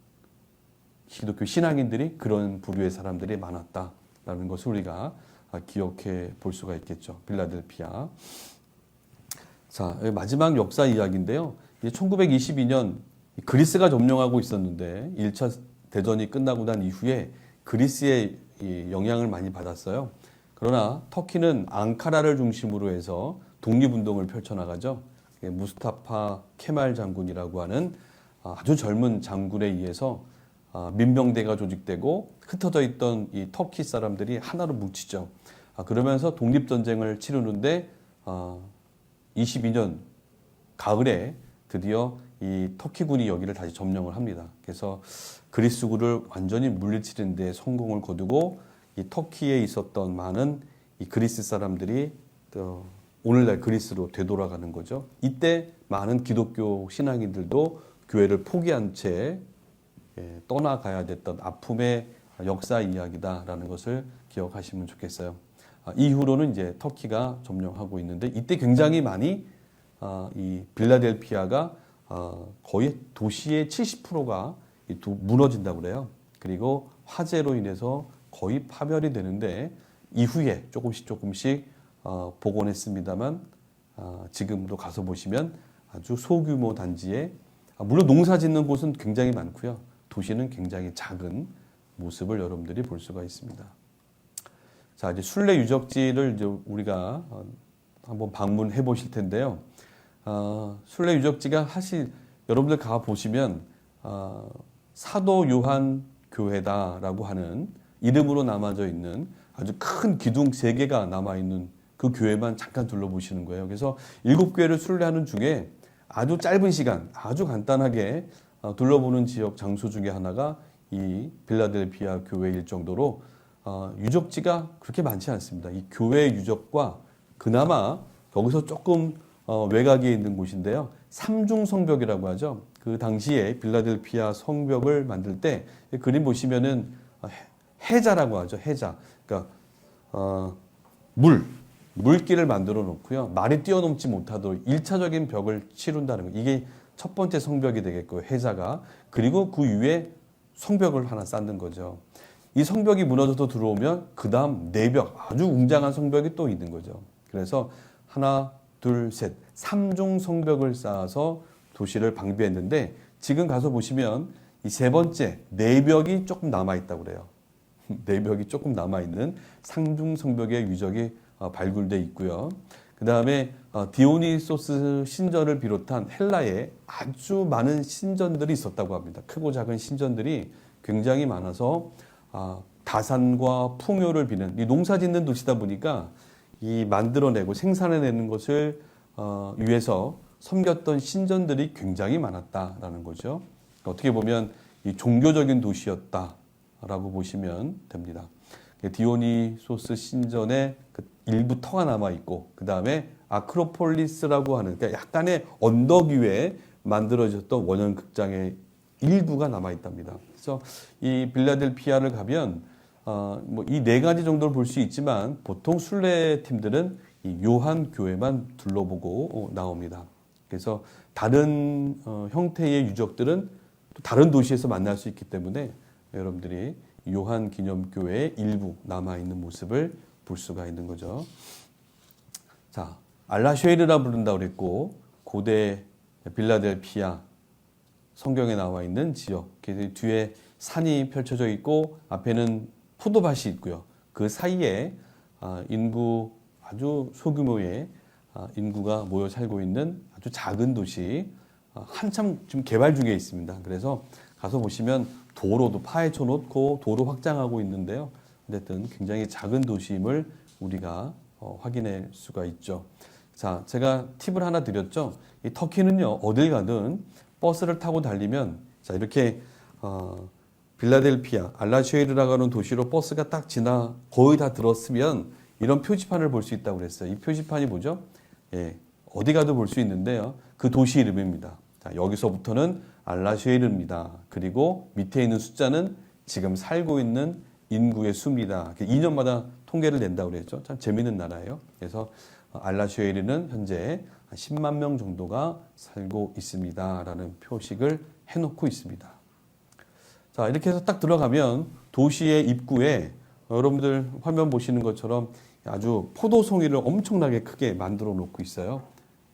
Speaker 1: 기독교 신앙인들이 그런 부류의 사람들이 많았다라는 것을 우리가 기억해 볼 수가 있겠죠. 빌라델피아. 자, 마지막 역사 이야기인데요. 1922년 그리스가 점령하고 있었는데 1차 대전이 끝나고 난 이후에 그리스의 영향을 많이 받았어요. 그러나 터키는 앙카라를 중심으로 해서 독립운동을 펼쳐나가죠. 무스타파 케말 장군이라고 하는 아주 젊은 장군에 의해서 민병대가 조직되고 흩어져 있던 이 터키 사람들이 하나로 뭉치죠. 그러면서 독립전쟁을 치르는데 22년 가을에 드디어 이 터키군이 여기를 다시 점령을 합니다. 그래서 그리스군을 완전히 물리치는 데 성공을 거두고 이 터키에 있었던 많은 이 그리스 사람들이 오늘날 그리스로 되돌아가는 거죠. 이때 많은 기독교 신앙인들도 교회를 포기한 채 떠나가야 됐던 아픔의 역사 이야기다라는 것을 기억하시면 좋겠어요. 이후로는 이제 터키가 점령하고 있는데 이때 굉장히 많이 이 빌라델피아가 거의 도시의 70%가 무너진다고 그래요. 그리고 화재로 인해서 거의 파멸이 되는데 이후에 조금씩 복원했습니다만 지금도 가서 보시면 아주 소규모 단지에 물론 농사 짓는 곳은 굉장히 많고요. 도시는 굉장히 작은 모습을 여러분들이 볼 수가 있습니다. 자, 이제 순례 유적지를 이제 우리가 한번 방문해 보실 텐데요. 순례 유적지가 사실 여러분들 가 보시면 사도 요한 교회다라고 하는 이름으로 남아져 있는 아주 큰 기둥 3개가 남아 있는 그 교회만 잠깐 둘러보시는 거예요. 그래서 7교회를 순례하는 중에 아주 짧은 시간, 아주 간단하게 둘러보는 지역 장소 중에 하나가 이 빌라델피아 교회일 정도로 유적지가 그렇게 많지 않습니다. 이 교회 유적과 그나마 여기서 조금 외곽에 있는 곳인데요. 삼중 성벽이라고 하죠. 그 당시에 빌라델피아 성벽을 만들 때 그림 보시면은 해자라고 하죠. 해자. 그러니까 물길을 만들어 놓고요. 말이 뛰어넘지 못하도록 1차적인 벽을 치룬다는 거. 이게 첫 번째 성벽이 되겠고요. 해자가. 그리고 그 위에 성벽을 하나 쌓는 거죠. 이 성벽이 무너져서 들어오면 그 다음 4벽, 아주 웅장한 성벽이 또 있는 거죠. 그래서 하나, 둘, 셋, 3중 성벽을 쌓아서 도시를 방비했는데 지금 가서 보시면 이 3번째 4벽이 조금 남아있다고 그래요. 4벽이 조금 남아있는 상중 성벽의 유적이 발굴돼 있고요. 그 다음에 디오니소스 신전을 비롯한 헬라에 아주 많은 신전들이 있었다고 합니다. 크고 작은 신전들이 굉장히 많아서 다산과 풍요를 비는 이 농사짓는 도시다 보니까 이 만들어내고 생산해내는 것을 위해서 섬겼던 신전들이 굉장히 많았다라는 거죠. 어떻게 보면 이 종교적인 도시였다라고 보시면 됩니다. 디오니소스 신전에 그 일부 터가 남아 있고 그 다음에 아크로폴리스라고 하는 그러니까 약간의 언덕 위에 만들어졌던 원형 극장의 일부가 남아 있답니다. 그래서 이 빌라델피아를 가면 뭐 이 네 가지 정도를 볼 수 있지만 보통 순례 팀들은 이 요한 교회만 둘러보고 나옵니다. 그래서 다른 형태의 유적들은 또 다른 도시에서 만날 수 있기 때문에 여러분들이 요한 기념교회의 일부 남아있는 모습을 볼 수가 있는 거죠. 자, 알라쉐이르라 부른다고 그랬고, 고대 빌라델피아 성경에 나와 있는 지역. 뒤에 산이 펼쳐져 있고, 앞에는 포도밭이 있고요. 그 사이에 인구 아주 소규모의 인구가 모여 살고 있는 아주 작은 도시, 한참 지금 개발 중에 있습니다. 그래서 가서 보시면 도로도 파헤쳐 놓고 도로 확장하고 있는데요. 어쨌든 굉장히 작은 도시임을 우리가 확인할 수가 있죠. 자, 제가 팁을 하나 드렸죠. 이 터키는요, 어딜 가든 버스를 타고 달리면, 자, 이렇게, 빌라델피아, 알라쉐이르라고 하는 도시로 버스가 딱 지나 거의 다 들었으면 이런 표지판을 볼 수 있다고 그랬어요. 이 표지판이 뭐죠? 예, 어디 가도 볼 수 있는데요. 그 도시 이름입니다. 자, 여기서부터는 알라쉐이르입니다. 그리고 밑에 있는 숫자는 지금 살고 있는 인구의 수입니다. 2년마다 통계를 낸다고 그랬죠. 참 재미있는 나라예요. 그래서 알라쉐이르는 현재 10만 명 정도가 살고 있습니다. 라는 표식을 해놓고 있습니다. 자, 이렇게 해서 딱 들어가면 도시의 입구에 여러분들 화면 보시는 것처럼 아주 포도송이를 엄청나게 크게 만들어 놓고 있어요.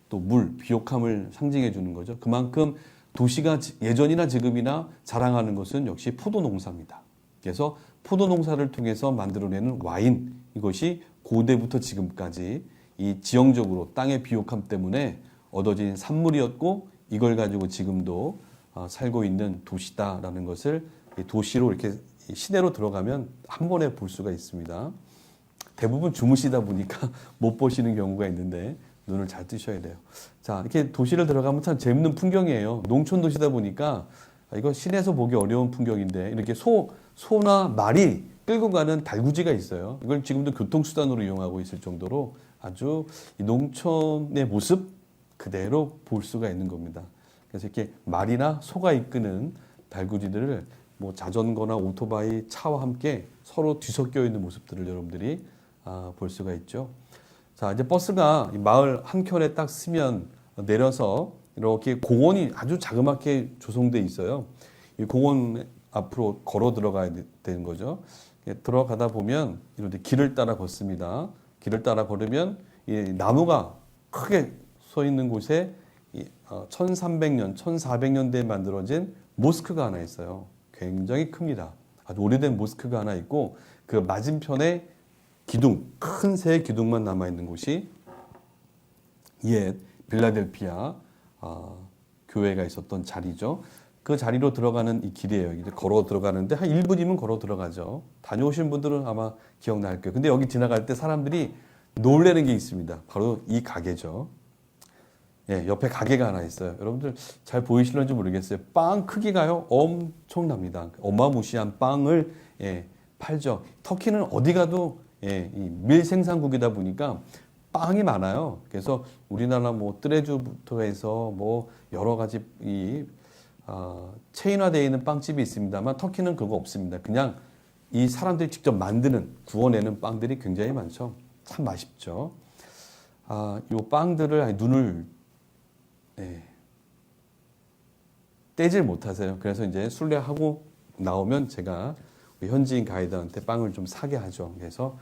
Speaker 1: 또 물, 비옥함을 상징해 주는 거죠. 그만큼 도시가 예전이나 지금이나 자랑하는 것은 역시 포도 농사입니다. 그래서 포도 농사를 통해서 만들어내는 와인, 이것이 고대부터 지금까지 이 지형적으로 땅의 비옥함 때문에 얻어진 산물이었고 이걸 가지고 지금도 살고 있는 도시다라는 것을 도시로 이렇게 시내로 들어가면 한 번에 볼 수가 있습니다. 대부분 주무시다 보니까 못 보시는 경우가 있는데 눈을 잘 뜨셔야 돼요. 자, 이렇게 도시를 들어가면 참 재밌는 풍경이에요. 농촌 도시다 보니까 이거 시내에서 보기 어려운 풍경인데 이렇게 소나 말이 끌고 가는 달구지가 있어요. 이걸 지금도 교통수단으로 이용하고 있을 정도로 아주 이 농촌의 모습 그대로 볼 수가 있는 겁니다. 그래서 이렇게 말이나 소가 이끄는 달구지들을 뭐 자전거나 오토바이, 차와 함께 서로 뒤섞여 있는 모습들을 여러분들이 볼 수가 있죠. 자, 이제 버스가 이 마을 한켠에 딱 쓰면 내려서 이렇게 공원이 아주 자그맣게 조성돼 있어요. 이 공원 앞으로 걸어 들어가야 되는 거죠. 들어가다 보면 이렇게 길을 따라 걷습니다. 길을 따라 걸으면 이 나무가 크게 서 있는 곳에 1300년, 1400년대에 만들어진 모스크가 하나 있어요. 굉장히 큽니다. 아주 오래된 모스크가 하나 있고 그 맞은편에 기둥, 큰 새 기둥만 남아있는 곳이 옛 빌라델피아 교회가 있었던 자리죠. 그 자리로 들어가는 이 길이에요. 이제 걸어 들어가는데 한 1분이면 걸어 들어가죠. 다녀오신 분들은 아마 기억날 거예요. 근데 여기 지나갈 때 사람들이 놀라는 게 있습니다. 바로 이 가게죠. 예, 옆에 가게가 하나 있어요. 여러분들 잘 보이실런지 모르겠어요. 빵 크기가요 엄청납니다. 어마무시한 빵을 팔죠. 터키는 어디 가도 이 밀 생산국이다 보니까 빵이 많아요. 그래서 우리나라 뭐 뜨레주부터 해서 뭐 여러 가지 체인화되어 있는 빵집이 있습니다만 터키는 그거 없습니다. 그냥 이 사람들이 직접 만드는 구워내는 빵들이 굉장히 많죠. 참 맛있죠. 이 빵들을 눈을 떼질 못하세요. 그래서 이제 순례하고 나오면 제가 현지인 가이드한테 빵을 좀 사게 하죠. 그래서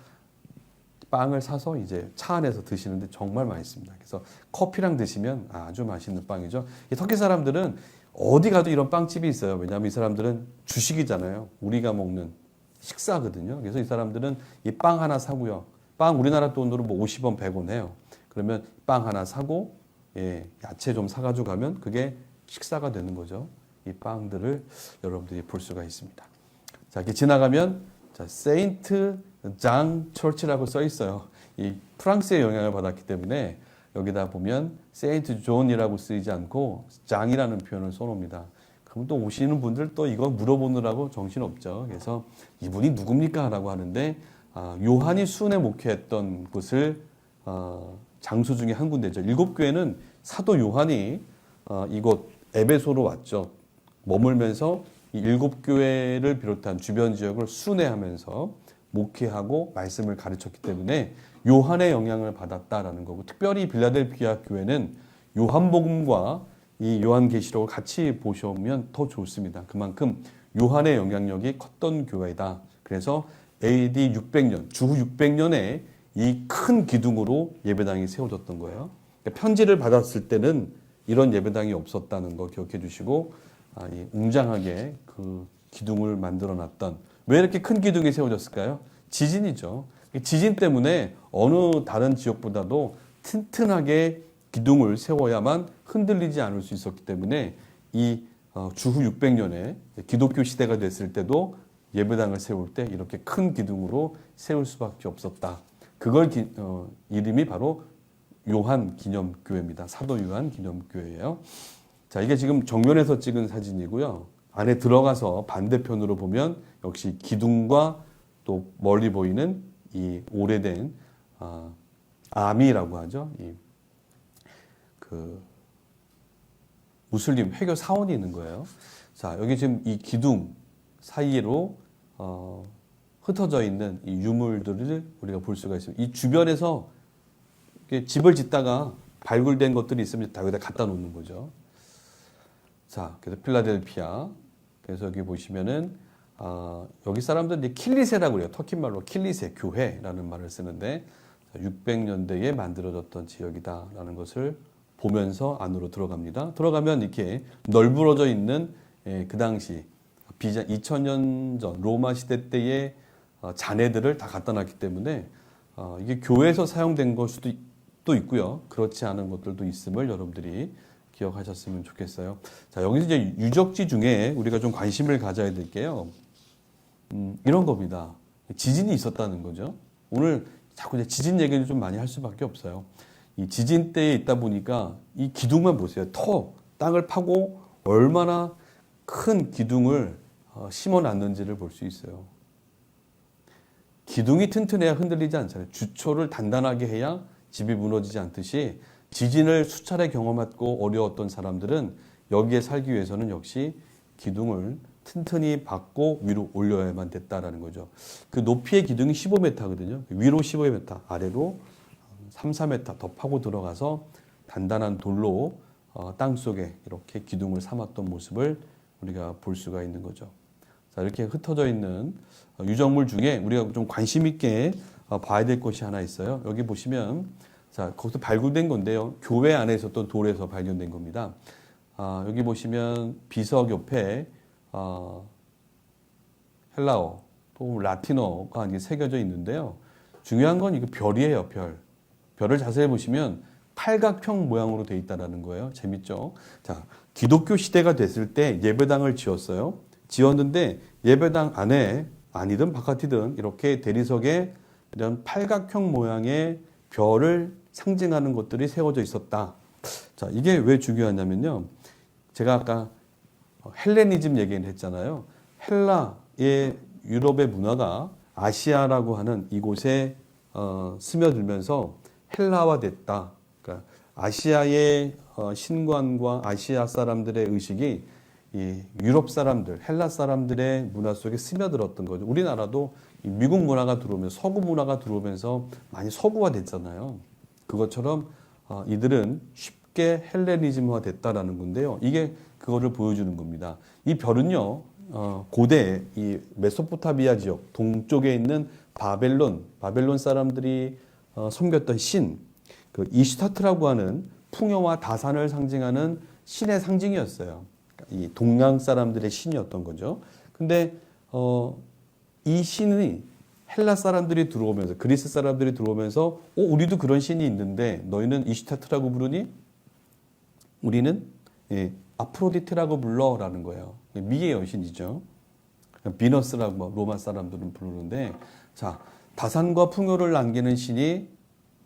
Speaker 1: 빵을 사서 이제 차 안에서 드시는데 정말 맛있습니다. 그래서 커피랑 드시면 아주 맛있는 빵이죠. 이 터키 사람들은 어디 가도 이런 빵집이 있어요. 왜냐하면 이 사람들은 주식이잖아요. 우리가 먹는 식사거든요. 그래서 이 사람들은 이 빵 하나 사고요. 빵 우리나라 돈으로 뭐 50원, 100원 해요. 그러면 빵 하나 사고 야채 좀 사가지고 가면 그게 식사가 되는 거죠. 이 빵들을 여러분들이 볼 수가 있습니다. 자, 이렇게 지나가면 자, 세인트 장 처치라고 써 있어요. 이 프랑스의 영향을 받았기 때문에 여기다 보면 세인트 존이라고 쓰이지 않고 장이라는 표현을 써놓습니다. 그럼 또 오시는 분들 또 이거 물어보느라고 정신없죠. 그래서 이분이 누굽니까? 라고 하는데 요한이 수은에 목회했던 곳을 장소 중에 한 군데죠. 7교회는 사도 요한이 이곳 에베소로 왔죠. 머물면서 이 7교회를 비롯한 주변 지역을 순회하면서 목회하고 말씀을 가르쳤기 때문에 요한의 영향을 받았다라는 거고, 특별히 빌라델피아 교회는 요한복음과 이 요한계시록을 같이 보시면 더 좋습니다. 그만큼 요한의 영향력이 컸던 교회다. 그래서 AD 600년, 주후 600년에 이 큰 기둥으로 예배당이 세워졌던 거예요. 그러니까 편지를 받았을 때는 이런 예배당이 없었다는 거 기억해 주시고, 이 웅장하게 그 기둥을 만들어 놨던, 왜 이렇게 큰 기둥이 세워졌을까요? 지진이죠. 지진 때문에 어느 다른 지역보다도 튼튼하게 기둥을 세워야만 흔들리지 않을 수 있었기 때문에 이 주후 600년에 기독교 시대가 됐을 때도 예배당을 세울 때 이렇게 큰 기둥으로 세울 수밖에 없었다. 그걸 이름이 바로 요한 기념교회입니다. 사도 요한 기념교회예요. 자, 이게 지금 정면에서 찍은 사진이고요. 안에 들어가서 반대편으로 보면 역시 기둥과 또 멀리 보이는 이 오래된 아미라고 하죠. 그 무슬림 회교 사원이 있는 거예요. 자, 여기 지금 이 기둥 사이로 흩어져 있는 이 유물들을 우리가 볼 수가 있습니다. 이 주변에서 집을 짓다가 발굴된 것들이 있으면 다 여기다 갖다 놓는 거죠. 자, 그래서 필라델피아. 그래서 여기 보시면은 여기 사람들은 킬리세라고 그래요. 터키 말로 킬리세, 교회라는 말을 쓰는데 600년대에 만들어졌던 지역이다라는 것을 보면서 안으로 들어갑니다. 들어가면 이렇게 널브러져 있는 그 당시 2000년 전 로마 시대 때의 잔해들을 다 갖다 놨기 때문에 이게 교회에서 사용된 걸 수도 또 있고요. 그렇지 않은 것들도 있음을 여러분들이 기억하셨으면 좋겠어요. 자, 여기서 이제 유적지 중에 우리가 좀 관심을 가져야 될 게요. 이런 겁니다. 지진이 있었다는 거죠. 오늘 자꾸 이제 지진 얘기를 좀 많이 할 수밖에 없어요. 이 지진 때에 있다 보니까 이 기둥만 보세요. 땅을 파고 얼마나 큰 기둥을 심어 놨는지를 볼 수 있어요. 기둥이 튼튼해야 흔들리지 않잖아요. 주초를 단단하게 해야 집이 무너지지 않듯이 지진을 수차례 경험하고 어려웠던 사람들은 여기에 살기 위해서는 역시 기둥을 튼튼히 받고 위로 올려야만 됐다라는 거죠. 그 높이의 기둥이 15m거든요. 위로 15m, 아래로 3, 4m 더 파고 들어가서 단단한 돌로 땅 속에 이렇게 기둥을 삼았던 모습을 우리가 볼 수가 있는 거죠. 자, 이렇게 흩어져 있는 유적물 중에 우리가 좀 관심 있게 봐야 될 것이 하나 있어요. 여기 보시면 자, 거기서 발굴된 건데요. 교회 안에 있었던 돌에서 발견된 겁니다. 여기 보시면 비석 옆에 헬라어 또 라틴어가 새겨져 있는데요. 중요한 건 이거 별이에요, 별. 별을 자세히 보시면 팔각형 모양으로 되어 있다는 거예요. 재밌죠? 자, 기독교 시대가 됐을 때 예배당을 지었어요. 지었는데 예배당 안에 아니든 바깥이든 이렇게 대리석에 이런 팔각형 모양의 별을 상징하는 것들이 세워져 있었다. 자, 이게 왜 중요하냐면요. 제가 아까 헬레니즘 얘기를 했잖아요. 헬라의 유럽의 문화가 아시아라고 하는 이곳에 스며들면서 헬라화됐다. 그러니까 아시아의 신관과 아시아 사람들의 의식이 이 유럽 사람들, 헬라 사람들의 문화 속에 스며들었던 거죠. 우리나라도 미국 문화가 들어오면서 서구 문화가 들어오면서 많이 서구화됐잖아요. 그것처럼 이들은 쉽게 헬레니즘화 됐다라는 건데요. 이게 그거를 보여주는 겁니다. 이 별은요, 고대 이 메소포타미아 지역 동쪽에 있는 바벨론 사람들이 섬겼던 신, 그 이슈타트라고 하는 풍요와 다산을 상징하는 신의 상징이었어요. 이 동양 사람들의 신이었던 거죠. 근데 이 신이 헬라 사람들이 들어오면서 그리스 사람들이 들어오면서 우리도 그런 신이 있는데 너희는 이슈타트라고 부르니? 우리는 아프로디테라고 불러라는 거예요. 미의 여신이죠. 비너스라고 로마 사람들은 부르는데 자 다산과 풍요를 남기는 신이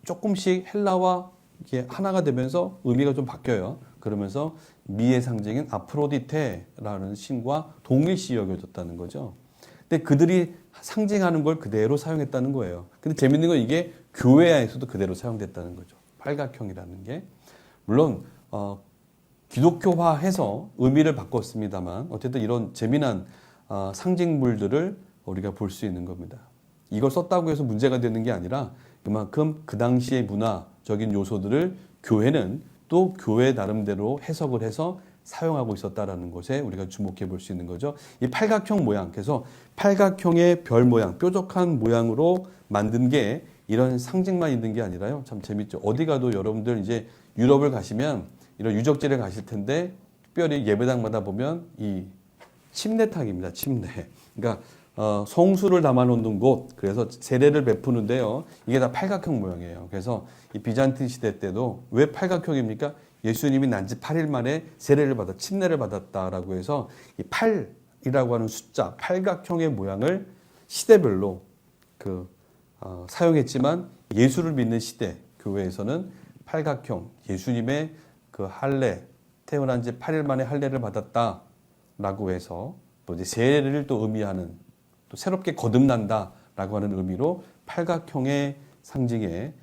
Speaker 1: 조금씩 헬라와 이게 하나가 되면서 의미가 좀 바뀌어요. 그러면서 미의 상징인 아프로디테라는 신과 동일시 여겨졌다는 거죠. 근데 그들이 상징하는 걸 그대로 사용했다는 거예요. 근데 재밌는 건 이게 교회에서도 그대로 사용됐다는 거죠. 팔각형이라는 게. 물론 기독교화해서 의미를 바꿨습니다만 어쨌든 이런 재미난 상징물들을 우리가 볼 수 있는 겁니다. 이걸 썼다고 해서 문제가 되는 게 아니라 그만큼 그 당시의 문화적인 요소들을 교회는 또 교회 나름대로 해석을 해서 사용하고 있었다라는 것에 우리가 주목해 볼 수 있는 거죠. 이 팔각형 모양, 그래서 팔각형의 별 모양, 뾰족한 모양으로 만든 게 이런 상징만 있는 게 아니라요. 참 재밌죠. 어디 가도 여러분들 이제 유럽을 가시면 이런 유적지를 가실 텐데 특별히 예배당마다 보면 이 침례탕입니다. 침례. 그러니까 성수를 담아놓는 곳, 그래서 세례를 베푸는데요. 이게 다 팔각형 모양이에요. 그래서 이 비잔틴 시대 때도 왜 팔각형입니까? 예수님이 난 지 8일 만에 세례를 받아 침례를 받았다라고 해서 이 8이라고 하는 숫자, 팔각형의 모양을 시대별로 사용했지만 예수를 믿는 시대 교회에서는 팔각형, 예수님의 그 할례, 태어난 지 8일 만에 할례를 받았다라고 해서 또 이제 세례를 또 의미하는 또 새롭게 거듭난다라고 하는 의미로 팔각형의 상징에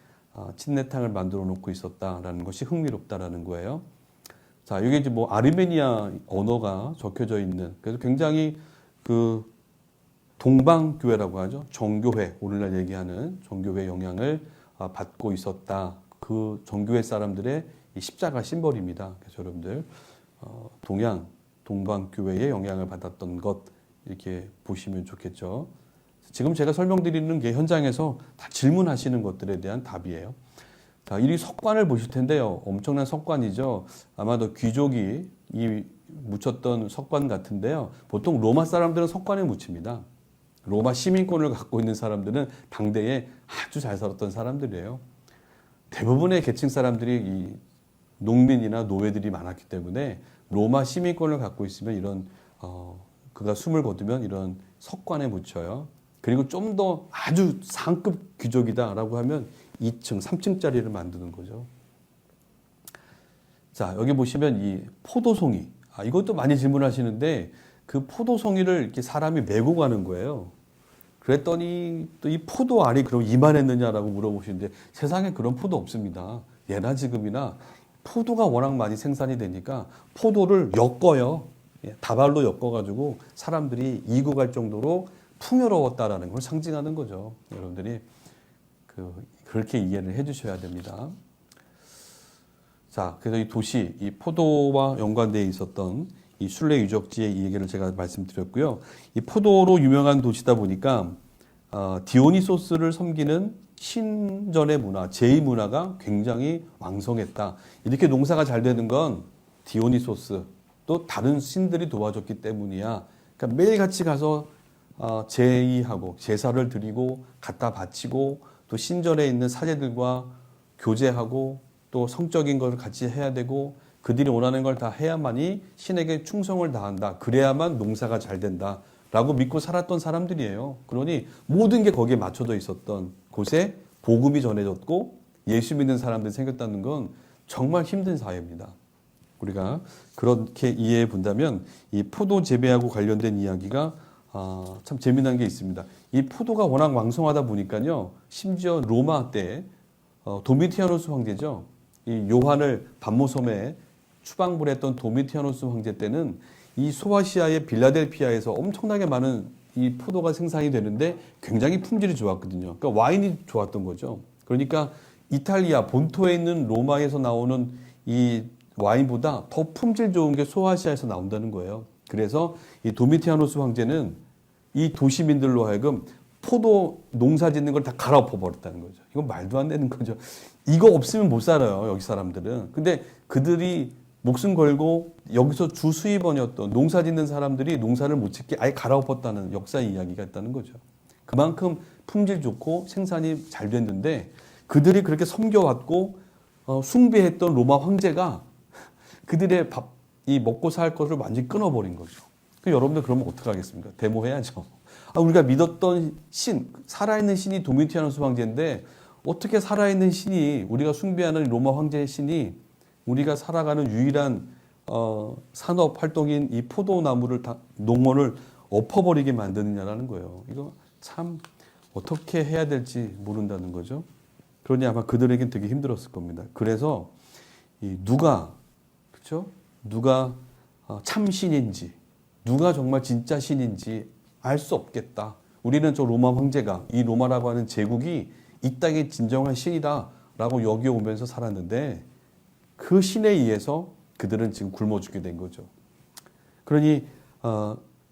Speaker 1: 침례탕을 만들어 놓고 있었다라는 것이 흥미롭다라는 거예요. 자, 여기 이제 뭐 아르메니아 언어가 적혀져 있는, 그래서 굉장히 그 동방교회라고 하죠. 정교회, 오늘날 얘기하는 정교회 영향을 받고 있었다. 그 정교회 사람들의 이 십자가 심벌입니다. 그래서 여러분들 동양, 동방교회의 영향을 받았던 것 이렇게 보시면 좋겠죠. 지금 제가 설명드리는 게 현장에서 다 질문하시는 것들에 대한 답이에요. 자, 이 석관을 보실 텐데요. 엄청난 석관이죠. 아마도 귀족이 묻혔던 석관 같은데요. 보통 로마 사람들은 석관에 묻힙니다. 로마 시민권을 갖고 있는 사람들은 당대에 아주 잘 살았던 사람들이에요. 대부분의 계층 사람들이 이 농민이나 노예들이 많았기 때문에 로마 시민권을 갖고 있으면 이런 그가 숨을 거두면 이런 석관에 묻혀요. 그리고 좀 더 아주 상급 귀족이다라고 하면 2층, 3층짜리를 만드는 거죠. 자, 여기 보시면 이 포도송이. 이것도 많이 질문하시는데 그 포도송이를 이렇게 사람이 메고 가는 거예요. 그랬더니 또 이 포도 알이 그럼 이만했느냐라고 물어보시는데 세상에 그런 포도 없습니다. 예나 지금이나 포도가 워낙 많이 생산이 되니까 포도를 엮어요. 다발로 엮어가지고 사람들이 이고 갈 정도로 풍요로웠다라는 걸 상징하는 거죠. 여러분들이 그렇게 이해를 해주셔야 됩니다. 자, 그래서 이 도시, 이 포도와 연관되어 있었던 이 순례 유적지의 이 얘기를 제가 말씀드렸고요. 이 포도로 유명한 도시다 보니까 디오니소스를 섬기는 신전의 문화, 제의 문화가 굉장히 왕성했다. 이렇게 농사가 잘 되는 건 디오니소스 또 다른 신들이 도와줬기 때문이야. 그러니까 매일 같이 가서 제의하고 제사를 드리고 갖다 바치고 또 신전에 있는 사제들과 교제하고 또 성적인 걸 같이 해야 되고 그들이 원하는 걸 다 해야만이 신에게 충성을 다한다. 그래야만 농사가 잘 된다. 라고 믿고 살았던 사람들이에요. 그러니 모든 게 거기에 맞춰져 있었던 곳에 복음이 전해졌고 예수 믿는 사람들이 생겼다는 건 정말 힘든 사회입니다. 우리가 그렇게 이해해 본다면 이 포도 재배하고 관련된 이야기가 참 재미난 게 있습니다. 이 포도가 워낙 왕성하다 보니까요. 심지어 로마 때 도미티아누스 황제죠. 이 요한을 반모섬에 추방을 했던 도미티아누스 황제 때는 이 소아시아의 빌라델피아에서 엄청나게 많은 이 포도가 생산이 되는데 굉장히 품질이 좋았거든요. 그러니까 와인이 좋았던 거죠. 그러니까 이탈리아 본토에 있는 로마에서 나오는 이 와인보다 더 품질 좋은 게 소아시아에서 나온다는 거예요. 그래서 이 도미티아누스 황제는 이 도시민들로 하여금 포도 농사 짓는 걸 다 갈아엎어 버렸다는 거죠. 이건 말도 안 되는 거죠. 이거 없으면 못 살아요, 여기 사람들은. 근데 그들이 목숨 걸고 여기서 주 수입원이었던 농사 짓는 사람들이 농사를 못 짓게 아예 갈아엎었다는 역사 이야기가 있다는 거죠. 그만큼 품질 좋고 생산이 잘 됐는데 그들이 그렇게 섬겨왔고 숭배했던 로마 황제가 그들의 이 먹고 살 것을 완전히 끊어버린 거죠. 여러분들 그러면 어떡하겠습니까? 데모해야죠. 우리가 믿었던 신, 살아있는 신이 도미티아누스 황제인데 어떻게 살아있는 신이, 우리가 숭배하는 로마 황제의 신이 우리가 살아가는 유일한 산업 활동인 이 포도나무를 농원을 엎어버리게 만드느냐라는 거예요. 이거 참 어떻게 해야 될지 모른다는 거죠. 그러니 아마 그들에겐 되게 힘들었을 겁니다. 그래서 그렇죠? 누가 참 신인지, 누가 정말 진짜 신인지 알 수 없겠다. 우리는 저 로마 황제가, 이 로마라고 하는 제국이 이 땅의 진정한 신이다라고 여겨오면서 살았는데 그 신에 의해서 그들은 지금 굶어 죽게 된 거죠. 그러니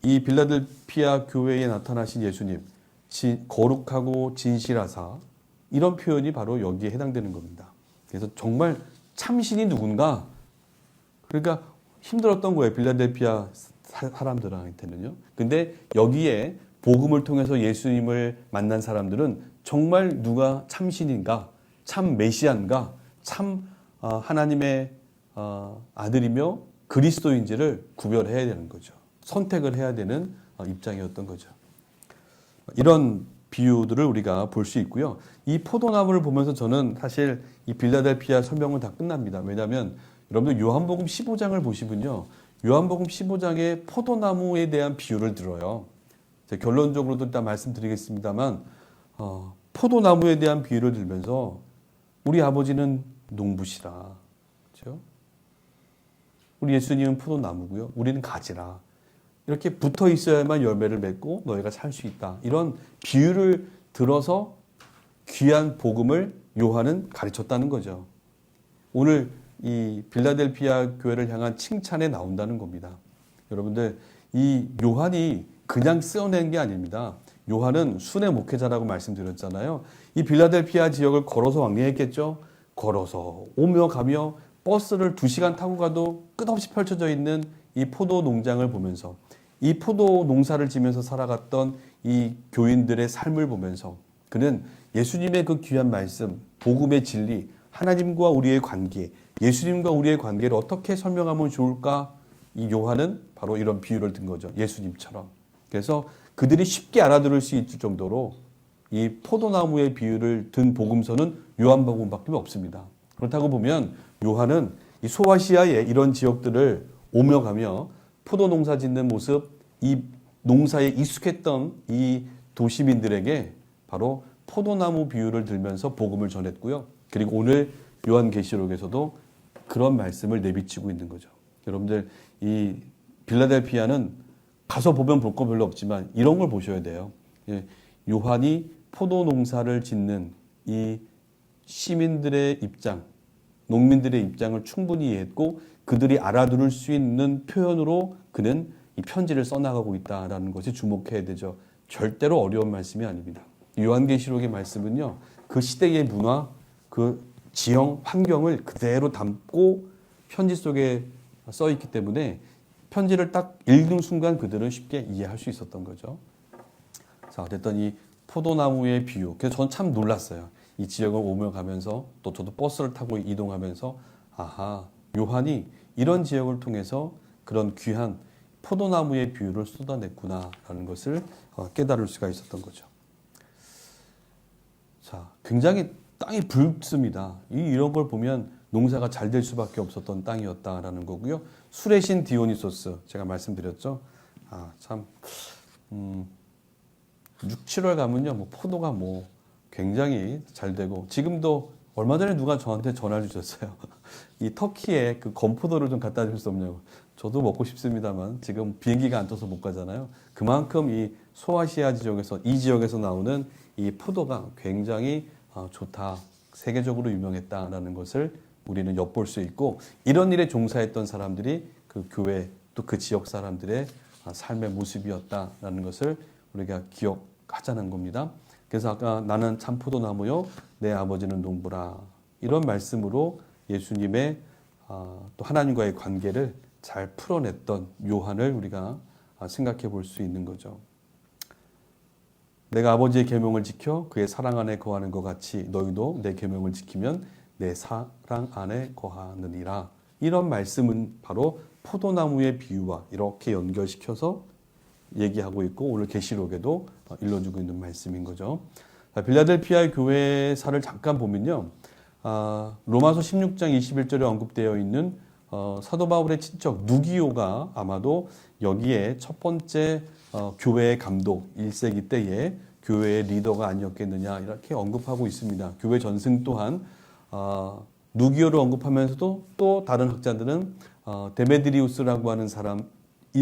Speaker 1: 이 빌라델피아 교회에 나타나신 예수님, 거룩하고 진실하사, 이런 표현이 바로 여기에 해당되는 겁니다. 그래서 정말 참신이 누군가, 그러니까 힘들었던 거예요. 빌라델피아 사람들한테는요. 근데 여기에 복음을 통해서 예수님을 만난 사람들은 정말 누가 참신인가, 참 메시아인가, 참 하나님의 아들이며 그리스도인지를 구별해야 되는 거죠. 선택을 해야 되는 입장이었던 거죠. 이런 비유들을 우리가 볼 수 있고요. 이 포도나무를 보면서 저는 사실 이 빌라델피아 설명은 다 끝납니다. 왜냐하면 여러분들 요한복음 15장을 보시면요. 요한복음 15장에 포도나무에 대한 비유를 들어요. 결론적으로도 일단 말씀드리겠습니다만 포도나무에 대한 비유를 들면서 우리 아버지는 농부시라. 그렇죠? 우리 예수님은 포도나무고요. 우리는 가지라. 이렇게 붙어 있어야만 열매를 맺고 너희가 살 수 있다. 이런 비유를 들어서 귀한 복음을 요한은 가르쳤다는 거죠. 오늘 이 빌라델피아 교회를 향한 칭찬에 나온다는 겁니다. 여러분들, 이 요한이 그냥 써낸 게 아닙니다. 요한은 순회 목회자라고 말씀드렸잖아요. 이 빌라델피아 지역을 걸어서 왕래했겠죠. 걸어서 오며 가며 버스를 2시간 타고 가도 끝없이 펼쳐져 있는 이 포도 농장을 보면서, 이 포도 농사를 지면서 살아갔던 이 교인들의 삶을 보면서 그는 예수님의 그 귀한 말씀, 복음의 진리, 하나님과 우리의 관계, 예수님과 우리의 관계를 어떻게 설명하면 좋을까? 이 요한은 바로 이런 비유를 든 거죠. 예수님처럼. 그래서 그들이 쉽게 알아들을 수 있을 정도로 이 포도나무의 비유를 든 복음서는 요한복음밖에 없습니다. 그렇다고 보면 요한은 이 소아시아의 이런 지역들을 오며 가며 포도 농사 짓는 모습, 이 농사에 익숙했던 이 도시민들에게 바로 포도나무 비유를 들면서 복음을 전했고요. 그리고 오늘 요한계시록에서도 그런 말씀을 내비치고 있는 거죠. 여러분들, 이 빌라델피아는 가서 보면 볼 거 별로 없지만 이런 걸 보셔야 돼요. 요한이 포도 농사를 짓는 이 시민들의 입장, 농민들의 입장을 충분히 이해했고 그들이 알아들을 수 있는 표현으로 그는 이 편지를 써나가고 있다는 것에 주목해야 되죠. 절대로 어려운 말씀이 아닙니다. 요한계시록의 말씀은요, 그 시대의 문화, 그 지형, 환경을 그대로 담고 편지 속에 써 있기 때문에 편지를 딱 읽는 순간 그들은 쉽게 이해할 수 있었던 거죠. 자, 어쨌든 이 포도나무의 비유. 그래서 저는 참 놀랐어요. 이 지역을 오며 가면서 또 저도 버스를 타고 이동하면서 아하, 요한이 이런 지역을 통해서 그런 귀한 포도나무의 비유를 쏟아냈구나라는 것을 깨달을 수가 있었던 거죠. 자, 굉장히 땅이 붉습니다. 이런 걸 보면 농사가 잘 될 수밖에 없었던 땅이었다라는 거고요. 술의 신 디오니소스, 제가 말씀드렸죠. 참 6, 7월 가면요, 뭐 포도가 뭐 굉장히 잘 되고, 지금도 얼마 전에 누가 저한테 전화를 주셨어요. 이 터키에 그 건포도를 좀 갖다 줄 수 없냐고. 저도 먹고 싶습니다만 지금 비행기가 안 떠서 못 가잖아요. 그만큼 이 소아시아 지역에서, 이 지역에서 나오는 이 포도가 굉장히 좋다, 세계적으로 유명했다라는 것을 우리는 엿볼 수 있고, 이런 일에 종사했던 사람들이 그 교회 또 그 지역 사람들의 삶의 모습이었다라는 것을 우리가 기억하자는 겁니다. 그래서 아까 나는 참 포도나무요, 내 아버지는 농부라, 이런 말씀으로 예수님의 또 하나님과의 관계를 잘 풀어냈던 요한을 우리가 생각해 볼 수 있는 거죠. 내가 아버지의 계명을 지켜 그의 사랑 안에 거하는 것 같이 너희도 내 계명을 지키면 내 사랑 안에 거하느니라. 이런 말씀은 바로 포도나무의 비유와 이렇게 연결시켜서 얘기하고 있고 오늘 계시록에도 일러주고 있는 말씀인 거죠. 빌라델피아 교회사를 잠깐 보면요. 로마서 16장 21절에 언급되어 있는 사도 바울의 친척 누기오가 아마도 여기에 첫 번째 교회의 감독 1세기 때에 교회의 리더가 아니었겠느냐 이렇게 언급하고 있습니다. 교회 전승 또한 누기오를 언급하면서도 또 다른 학자들은 데메드리우스라고 하는 사람일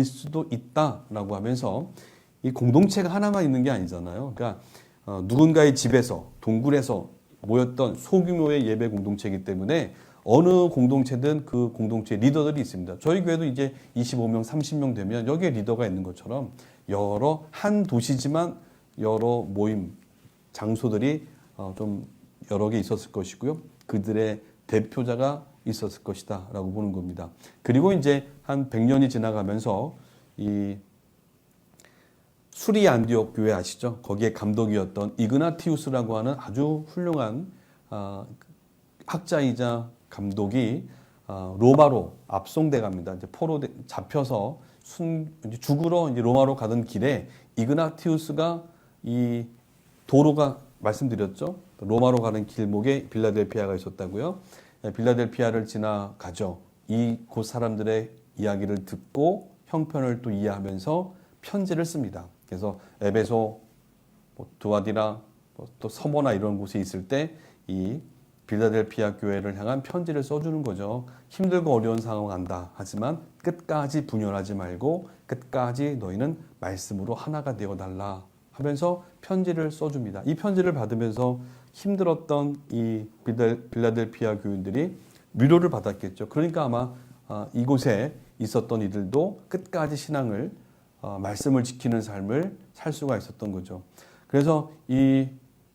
Speaker 1: 수도 있다라고 하면서 이 공동체가 하나만 있는 게 아니잖아요. 그러니까 누군가의 집에서 동굴에서 모였던 소규모의 예배 공동체이기 때문에 어느 공동체든 그 공동체 리더들이 있습니다. 저희 교회도 이제 25명, 30명 되면 여기에 리더가 있는 것처럼 여러 한 도시지만 여러 모임 장소들이 좀 여러 개 있었을 것이고요. 그들의 대표자가 있었을 것이다 라고 보는 겁니다. 그리고 이제 한 100년이 지나가면서 이 수리 안디옥 교회 아시죠? 거기에 감독이었던 이그나티우스라고 하는 아주 훌륭한 학자이자 감독이 로마로 압송돼 갑니다. 이제 포로 잡혀서 죽으러 이제 로마로 가던 길에 이그나티우스가 이 도로가 말씀드렸죠. 로마로 가는 길목에 빌라델피아가 있었다고요. 빌라델피아를 지나가죠. 이곳 사람들의 이야기를 듣고 형편을 또 이해하면서 편지를 씁니다. 그래서 에베소, 두아디라, 또 서모나 이런 곳에 있을 때 이 빌라델피아 교회를 향한 편지를 써주는 거죠. 힘들고 어려운 상황 안다. 하지만 끝까지 분열하지 말고 끝까지 너희는 말씀으로 하나가 되어달라 하면서 편지를 써줍니다. 이 편지를 받으면서 힘들었던 이 빌라델피아 교인들이 위로를 받았겠죠. 그러니까 아마 이곳에 있었던 이들도 끝까지 신앙을 말씀을 지키는 삶을 살 수가 있었던 거죠. 그래서 이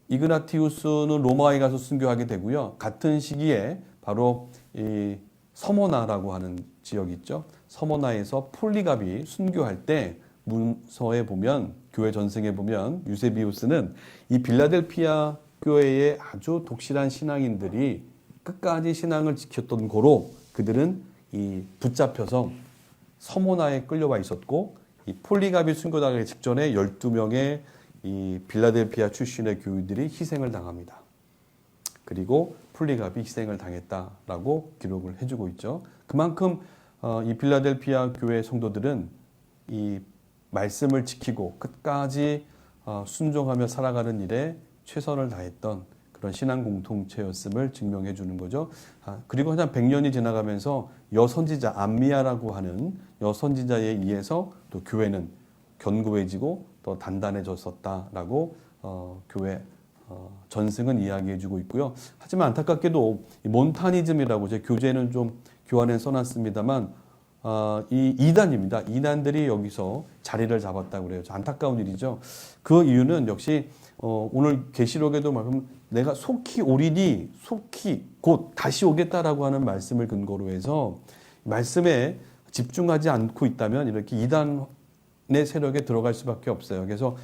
Speaker 1: 이그나티우스는 로마에 가서 순교하게 되고요. 같은 시기에 바로 이 서모나라고 하는 지역이 있죠. 서모나에서 폴리갑이 순교할 때 문서에 보면 교회 전승에 보면 유세비우스는 이 빌라델피아 교회의 아주 독실한 신앙인들이 끝까지 신앙을 지켰던 고로 그들은 이 붙잡혀서 서모나에 끌려와 있었고 이 폴리갑이 순교하기 직전에 12명의 이 빌라델피아 출신의 교인들이 희생을 당합니다. 그리고 폴리갑이 희생을 당했다라고 기록을 해주고 있죠. 그만큼 이 빌라델피아 교회 성도들은 이 말씀을 지키고 끝까지 순종하며 살아가는 일에 최선을 다했던 그런 신앙 공동체였음을 증명해 주는 거죠. 그리고 한 100년이 지나가면서 여선지자 암미야라고 하는 여선지자에 의해서 또 교회는 견고해지고 더 단단해졌었다라고 교회 전승은 이야기해 주고 있고요. 하지만 안타깝게도 이 몬타니즘이라고 제 교재는 좀 교환에 써놨습니다만 이 이단입니다. 이단들이 여기서 자리를 잡았다고 그래요. 안타까운 일이죠. 그 이유는 역시 오늘 계시록에도 말하면 내가 속히 오리니 속히 곧 다시 오겠다라고 하는 말씀을 근거로 해서 말씀에 집중하지 않고 있다면 이렇게 이단의 세력에 들어갈 수밖에 없어요. 그래서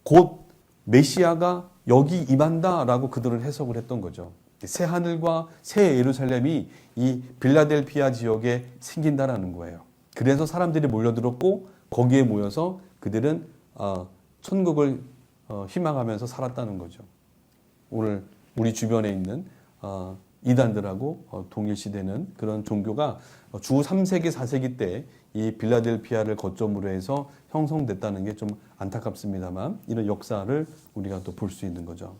Speaker 1: 곧 메시아가 여기 임한다라고 그들은 해석을 했던 거죠. 새 하늘과 새 예루살렘이 이 빌라델피아 지역에 생긴다라는 거예요. 그래서 사람들이 몰려들었고 거기에 모여서 그들은 천국을 희망하면서 살았다는 거죠. 오늘 우리 주변에 있는 이단들하고 동일시되는 그런 종교가 주 3세기, 4세기 때 이 빌라델피아를 거점으로 해서 형성됐다는 게 좀 안타깝습니다만 이런 역사를 우리가 또 볼 수 있는 거죠.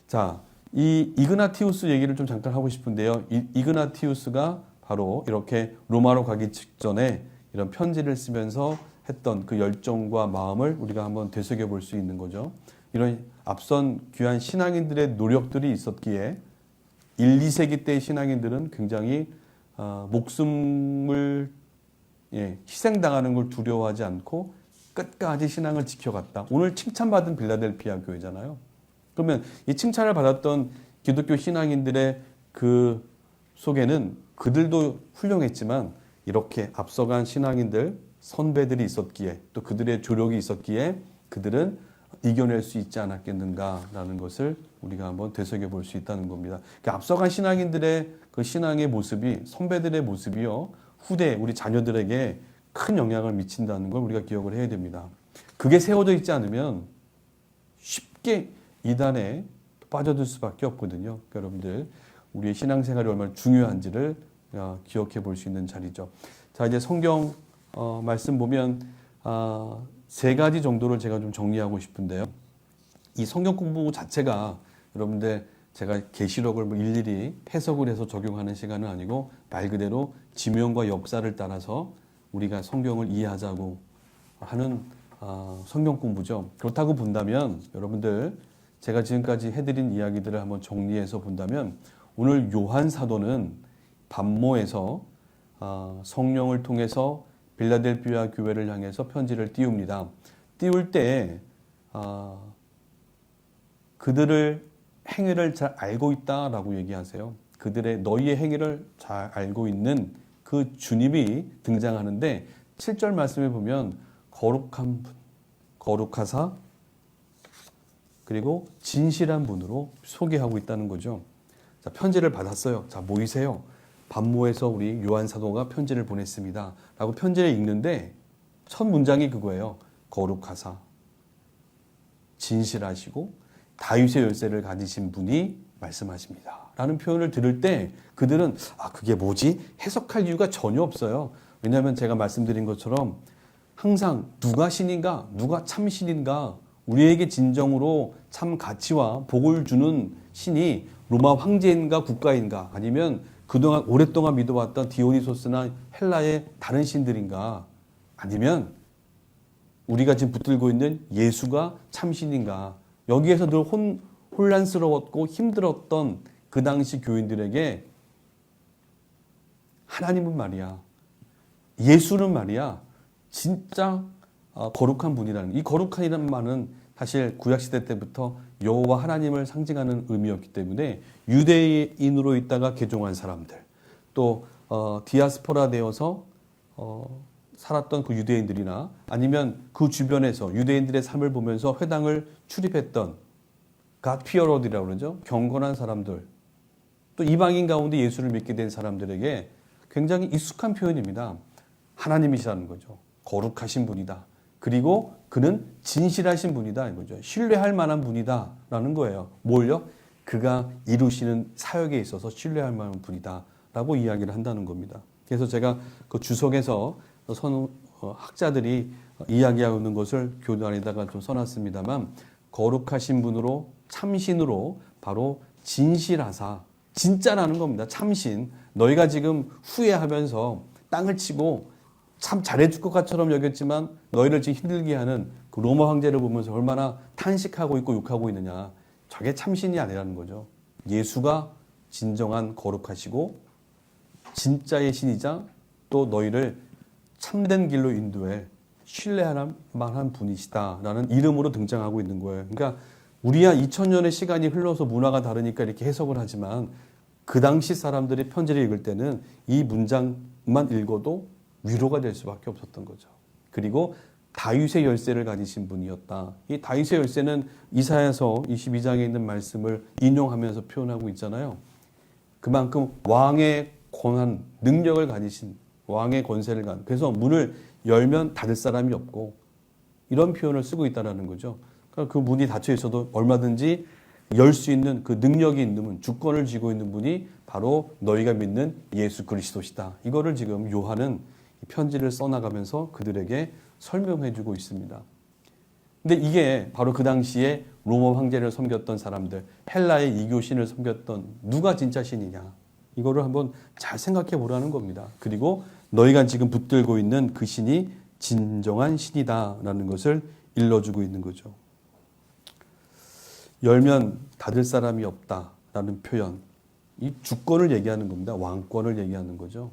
Speaker 1: 자, 이 이그나티우스 얘기를 좀 잠깐 하고 싶은데요. 이그나티우스가 바로 이렇게 로마로 가기 직전에 이런 편지를 쓰면서 했던 그 열정과 마음을 우리가 한번 되새겨 볼 수 있는 거죠. 이런 앞선 귀한 신앙인들의 노력들이 있었기에 1, 2세기 때의 신앙인들은 굉장히 목숨을 희생당하는 걸 두려워하지 않고 끝까지 신앙을 지켜갔다. 오늘 칭찬받은 빌라델피아 교회잖아요. 그러면 이 칭찬을 받았던 기독교 신앙인들의 그 속에는 그들도 훌륭했지만 이렇게 앞서간 신앙인들, 선배들이 있었기에 또 그들의 조력이 있었기에 그들은 이겨낼 수 있지 않았겠는가라는 것을 우리가 한번 되새겨볼 수 있다는 겁니다. 그러니까 앞서간 신앙인들의 그 신앙의 모습이, 선배들의 모습이요, 후대 우리 자녀들에게 큰 영향을 미친다는 걸 우리가 기억을 해야 됩니다. 그게 세워져 있지 않으면 쉽게 이단에 빠져들 수밖에 없거든요. 그러니까 여러분들 우리의 신앙생활이 얼마나 중요한지를 기억해 볼 수 있는 자리죠. 자, 이제 성경 말씀 보면 세 가지 정도를 제가 좀 정리하고 싶은데요. 이 성경 공부 자체가 여러분들 제가 계시록을 뭐 일일이 해석을 해서 적용하는 시간은 아니고 말 그대로 지명과 역사를 따라서 우리가 성경을 이해하자고 하는 성경 공부죠. 그렇다고 본다면 여러분들 제가 지금까지 해드린 이야기들을 한번 정리해서 본다면 오늘 요한 사도는 반모에서 성령을 통해서 빌라델피아 교회를 향해서 편지를 띄웁니다. 띄울 때 그들을 행위를 잘 알고 있다라고 얘기하세요. 그들의 너희의 행위를 잘 알고 있는 그 주님이 등장하는데 7절 말씀에 보면 거룩한 분, 거룩하사 그리고 진실한 분으로 소개하고 있다는 거죠. 자, 편지를 받았어요. 자, 모이세요. 반모에서 우리 요한 사도가 편지를 보냈습니다. 라고 편지를 읽는데 첫 문장이 그거예요. 거룩하사 진실하시고 다윗의 열쇠를 가지신 분이 말씀하십니다. 라는 표현을 들을 때 그들은 그게 뭐지? 해석할 이유가 전혀 없어요. 왜냐하면 제가 말씀드린 것처럼 항상 누가 신인가? 누가 참 신인가? 우리에게 진정으로 참 가치와 복을 주는 신이 로마 황제인가 국가인가? 아니면 그동안 오랫동안 믿어왔던 디오니소스나 헬라의 다른 신들인가? 아니면 우리가 지금 붙들고 있는 예수가 참신인가? 여기에서 늘 혼란스러웠고 힘들었던 그 당시 교인들에게 하나님은 말이야, 예수는 말이야, 진짜 거룩한 분이라는, 이 거룩한이라는 말은 사실 구약시대 때부터 여호와 하나님을 상징하는 의미였기 때문에 유대인으로 있다가 개종한 사람들, 또 디아스포라 되어서 살았던 그 유대인들이나 아니면 그 주변에서 유대인들의 삶을 보면서 회당을 출입했던 갓피어rod이라고 그러죠. 경건한 사람들, 또 이방인 가운데 예수를 믿게 된 사람들에게 굉장히 익숙한 표현입니다. 하나님이시라는 거죠. 거룩하신 분이다. 그리고 그는 진실하신 분이다. 이거죠. 신뢰할 만한 분이다. 라는 거예요. 뭘요? 그가 이루시는 사역에 있어서 신뢰할 만한 분이다. 라고 이야기를 한다는 겁니다. 그래서 제가 그 주석에서 학자들이 이야기하고 있는 것을 교단에다가 좀 써놨습니다만, 거룩하신 분으로 참신으로 바로 진실하사, 진짜라는 겁니다. 참신. 너희가 지금 후회하면서 땅을 치고 참 잘해줄 것 같처럼 여겼지만 너희를 지금 힘들게 하는 그 로마 황제를 보면서 얼마나 탄식하고 있고 욕하고 있느냐. 저게 참신이 아니라는 거죠. 예수가 진정한 거룩하시고 진짜의 신이자 또 너희를 참된 길로 인도해 신뢰할 만한 분이시다라는 이름으로 등장하고 있는 거예요. 그러니까 우리야 2000년의 시간이 흘러서 문화가 다르니까 이렇게 해석을 하지만 그 당시 사람들이 편지를 읽을 때는 이 문장만 읽어도 위로가 될 수밖에 없었던 거죠. 그리고 다윗의 열쇠를 가지신 분이었다. 이 다윗의 열쇠는 이사야서 22장에 있는 말씀을 인용하면서 표현하고 있잖아요. 그만큼 왕의 권한, 능력을 가지신, 왕의 권세를 가진, 그래서 문을 열면 닫을 사람이 없고 이런 표현을 쓰고 있다는 거죠. 그러니까 그 문이 닫혀 있어도 얼마든지 열 수 있는 그 능력이 있는 분, 주권을 쥐고 있는 분이 바로 너희가 믿는 예수 그리스도시다. 이거를 지금 요한은 편지를 써나가면서 그들에게 설명해 주고 있습니다. 근데 이게 바로 그 당시에 로마 황제를 섬겼던 사람들, 헬라의 이교신을 섬겼던 누가 진짜 신이냐. 이거를 한번 잘 생각해 보라는 겁니다. 그리고 너희가 지금 붙들고 있는 그 신이 진정한 신이다라는 것을 일러주고 있는 거죠. 열면 닫을 사람이 없다라는 표현, 이 주권을 얘기하는 겁니다. 왕권을 얘기하는 거죠.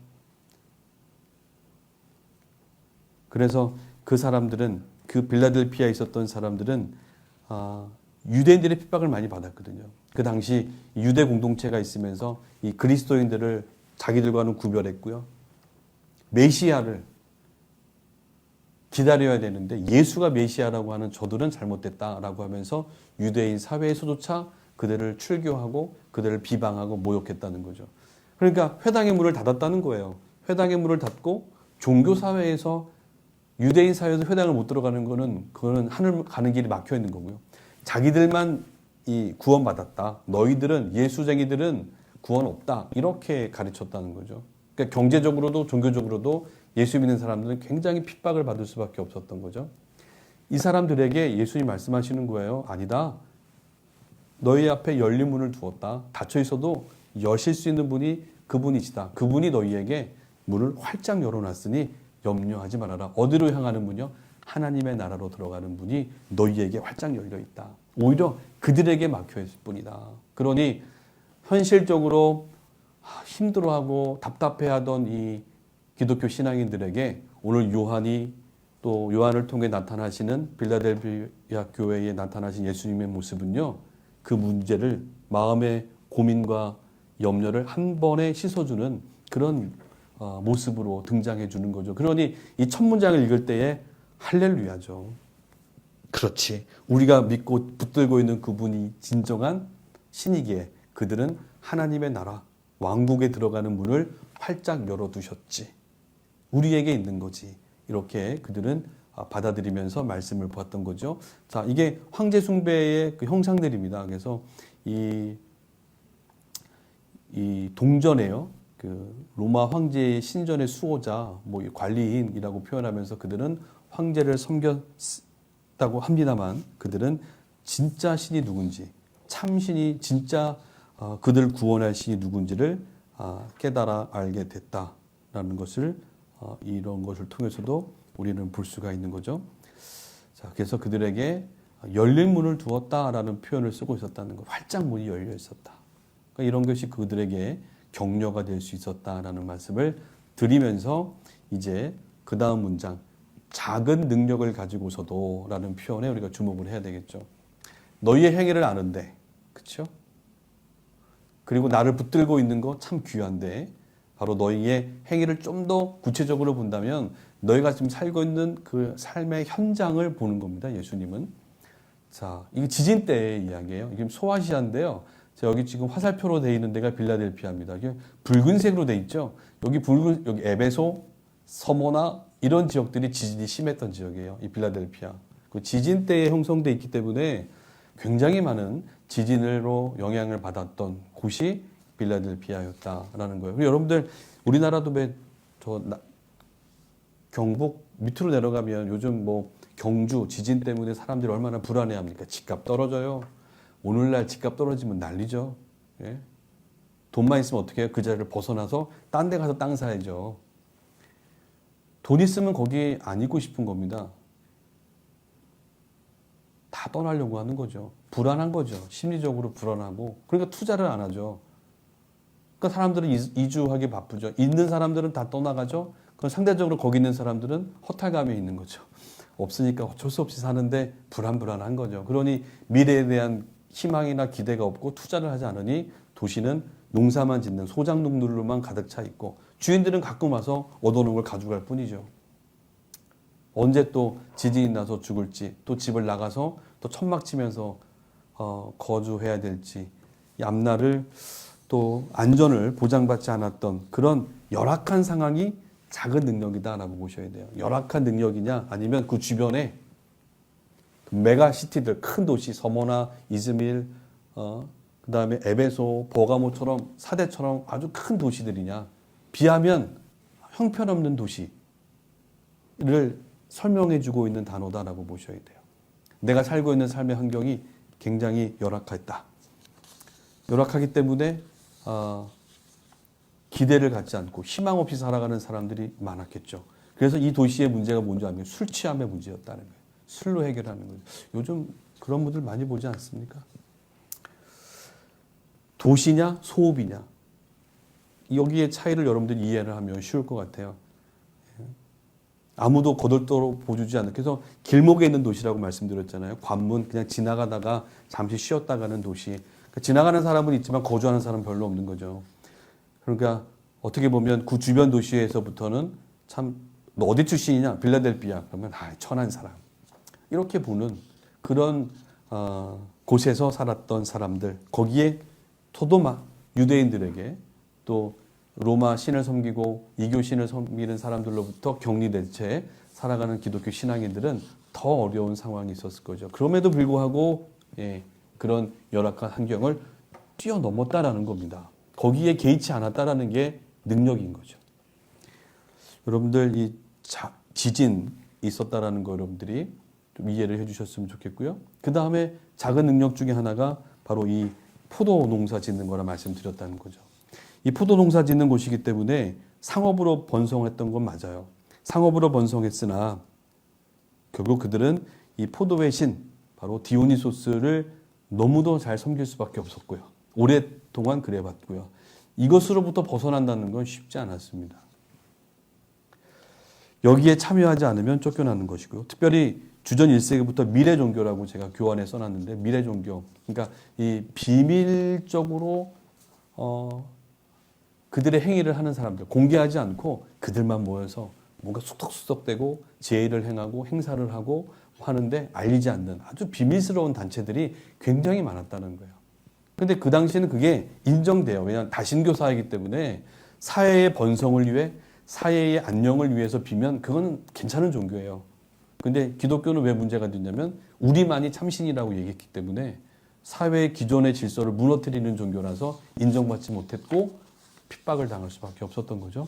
Speaker 1: 그래서 그 사람들은, 그 빌라델피아에 있었던 사람들은 유대인들의 핍박을 많이 받았거든요. 그 당시 유대 공동체가 있으면서 이 그리스도인들을 자기들과는 구별했고요. 메시아를 기다려야 되는데 예수가 메시아라고 하는 저들은 잘못됐다라고 하면서 유대인 사회에서조차 그들을 출교하고 그들을 비방하고 모욕했다는 거죠. 그러니까 회당의 문을 닫았다는 거예요. 회당의 문을 닫고 종교 사회에서 유대인 사회에서 회당을 못 들어가는 거는 그거는 하늘 가는 길이 막혀 있는 거고요. 자기들만 이 구원받았다. 너희들은 예수쟁이들은 구원 없다. 이렇게 가르쳤다는 거죠. 그러니까 경제적으로도 종교적으로도 예수 믿는 사람들은 굉장히 핍박을 받을 수밖에 없었던 거죠. 이 사람들에게 예수님이 말씀하시는 거예요. 아니다. 너희 앞에 열린 문을 두었다. 닫혀 있어도 여실 수 있는 분이 그분이시다. 그분이 너희에게 문을 활짝 열어놨으니 염려하지 말아라. 어디로 향하는 문이요? 하나님의 나라로 들어가는 문이 너희에게 활짝 열려 있다. 오히려 그들에게 막혀 있을 뿐이다. 그러니 현실적으로 힘들어하고 답답해하던 이 기독교 신앙인들에게 오늘 요한이 또 요한을 통해 나타나시는 빌라델피아 교회에 나타나신 예수님의 모습은요, 그 문제를 마음의 고민과 염려를 한 번에 씻어주는 그런 모습으로 등장해 주는 거죠. 그러니 이 첫 문장을 읽을 때에 할렐루야죠. 그렇지. 우리가 믿고 붙들고 있는 그분이 진정한 신이기에 그들은 하나님의 나라, 왕국에 들어가는 문을 활짝 열어두셨지. 우리에게 있는 거지. 이렇게 그들은 받아들이면서 말씀을 보았던 거죠. 자, 이게 황제 숭배의 그 형상들입니다. 그래서 이 동전에요. 그 로마 황제의 신전의 수호자, 뭐 관리인이라고 표현하면서 그들은 황제를 섬겼다고 합니다만 그들은 진짜 신이 누군지, 참 신이 진짜 그들을 구원할 신이 누군지를 깨달아 알게 됐다라는 것을 이런 것을 통해서도 우리는 볼 수가 있는 거죠. 자, 그래서 그들에게 열린 문을 두었다라는 표현을 쓰고 있었다는 것, 활짝 문이 열려 있었다. 그러니까 이런 것이 그들에게 격려가 될 수 있었다라는 말씀을 드리면서 이제 그 다음 문장, 작은 능력을 가지고서도라는 표현에 우리가 주목을 해야 되겠죠. 너희의 행위를 아는데, 그렇죠? 그리고 나를 붙들고 있는 거 참 귀한데, 바로 너희의 행위를 좀 더 구체적으로 본다면 너희가 지금 살고 있는 그 삶의 현장을 보는 겁니다. 예수님은. 자, 이게 지진 때의 이야기예요. 이게 소아시아인데요. 여기 지금 화살표로 되어 있는 데가 빌라델피아입니다. 이게 붉은색으로 되어 있죠. 여기 에베소, 서모나 이런 지역들이 지진이 심했던 지역이에요. 이 빌라델피아. 그 지진 때에 형성되어 있기 때문에 굉장히 많은 지진으로 영향을 받았던 곳이 빌라델피아였다라는 거예요. 그리고 여러분들 우리나라도 경북 밑으로 내려가면 요즘 뭐 경주 지진 때문에 사람들이 얼마나 불안해합니까? 집값 떨어져요. 오늘날 집값 떨어지면 난리죠. 예? 돈만 있으면 어떻게 해요? 그 자리를 벗어나서 딴 데 가서 땅 사야죠. 돈 있으면 거기 안 있고 싶은 겁니다. 다 떠나려고 하는 거죠. 불안한 거죠. 심리적으로 불안하고. 그러니까 투자를 안 하죠. 그러니까 사람들은 이주하기 바쁘죠. 있는 사람들은 다 떠나가죠. 그럼 상대적으로 거기 있는 사람들은 허탈감에 있는 거죠. 없으니까 어쩔 수 없이 사는데 불안한 거죠. 그러니 미래에 대한 희망이나 기대가 없고 투자를 하지 않으니 도시는 농사만 짓는 소작농들로만 가득 차 있고 주인들은 가끔 와서 얻어놓은 걸 가져갈 뿐이죠. 언제 또 지진이 나서 죽을지, 또 집을 나가서 또 천막 치면서 거주해야 될지, 이 앞날을 또 안전을 보장받지 않았던 그런 열악한 상황이 작은 능력이다라고 보셔야 돼요. 열악한 능력이냐 아니면 그 주변에 메가시티들, 큰 도시, 서머나, 이즈밀, 그 다음에 에베소, 버가모처럼 사대처럼 아주 큰 도시들이냐, 비하면 형편없는 도시를 설명해주고 있는 단어다라고 보셔야 돼요. 내가 살고 있는 삶의 환경이 굉장히 열악했다. 열악하기 때문에 기대를 갖지 않고 희망 없이 살아가는 사람들이 많았겠죠. 그래서 이 도시의 문제가 뭔지 알면 술 취함의 문제였다는 거예요. 술로 해결하는 거죠. 요즘 그런 분들 많이 보지 않습니까? 도시냐 소읍이냐, 여기에 차이를 여러분들이 이해를 하면 쉬울 것 같아요. 아무도 거들떠 보주지 않는, 그래서 길목에 있는 도시라고 말씀드렸잖아요. 관문, 그냥 지나가다가 잠시 쉬었다 가는 도시. 그러니까 지나가는 사람은 있지만 거주하는 사람은 별로 없는 거죠. 그러니까 어떻게 보면 그 주변 도시에서부터는 참 너 어디 출신이냐? 빌라델피아. 그러면 천한 사람. 이렇게 보는 그런 곳에서 살았던 사람들, 거기에 토도마 유대인들에게 또 로마 신을 섬기고 이교 신을 섬기는 사람들로부터 격리된 채 살아가는 기독교 신앙인들은 더 어려운 상황이 있었을 거죠. 그럼에도 불구하고 그런 열악한 환경을 뛰어넘었다라는 겁니다. 거기에 개의치 않았다라는 게 능력인 거죠. 여러분들 이 지진 있었다라는 거 여러분들이 좀 이해를 해주셨으면 좋겠고요. 그 다음에 작은 능력 중에 하나가 바로 이 포도 농사 짓는 거라 말씀드렸다는 거죠. 이 포도 농사 짓는 곳이기 때문에 상업으로 번성했던 건 맞아요. 상업으로 번성했으나 결국 그들은 이 포도의 신 바로 디오니소스를 너무도 잘 섬길 수밖에 없었고요. 오랫동안 그래봤고요. 이것으로부터 벗어난다는 건 쉽지 않았습니다. 여기에 참여하지 않으면 쫓겨나는 것이고요. 특별히 주전 1세기부터 미래 종교라고 제가 교환에 써놨는데 미래 종교, 그러니까 이 비밀적으로 그들의 행위를 하는 사람들, 공개하지 않고 그들만 모여서 뭔가 수덕수덕대고 제의를 행하고 행사를 하고 하는데 알리지 않는 아주 비밀스러운 단체들이 굉장히 많았다는 거예요. 그런데 그 당시에는 그게 인정돼요. 왜냐하면 다신교 사회이기 때문에 사회의 번성을 위해 사회의 안녕을 위해서 비면 그건 괜찮은 종교예요. 근데 기독교는 왜 문제가 됐냐면 우리만이 참신이라고 얘기했기 때문에 사회의 기존의 질서를 무너뜨리는 종교라서 인정받지 못했고 핍박을 당할 수밖에 없었던 거죠.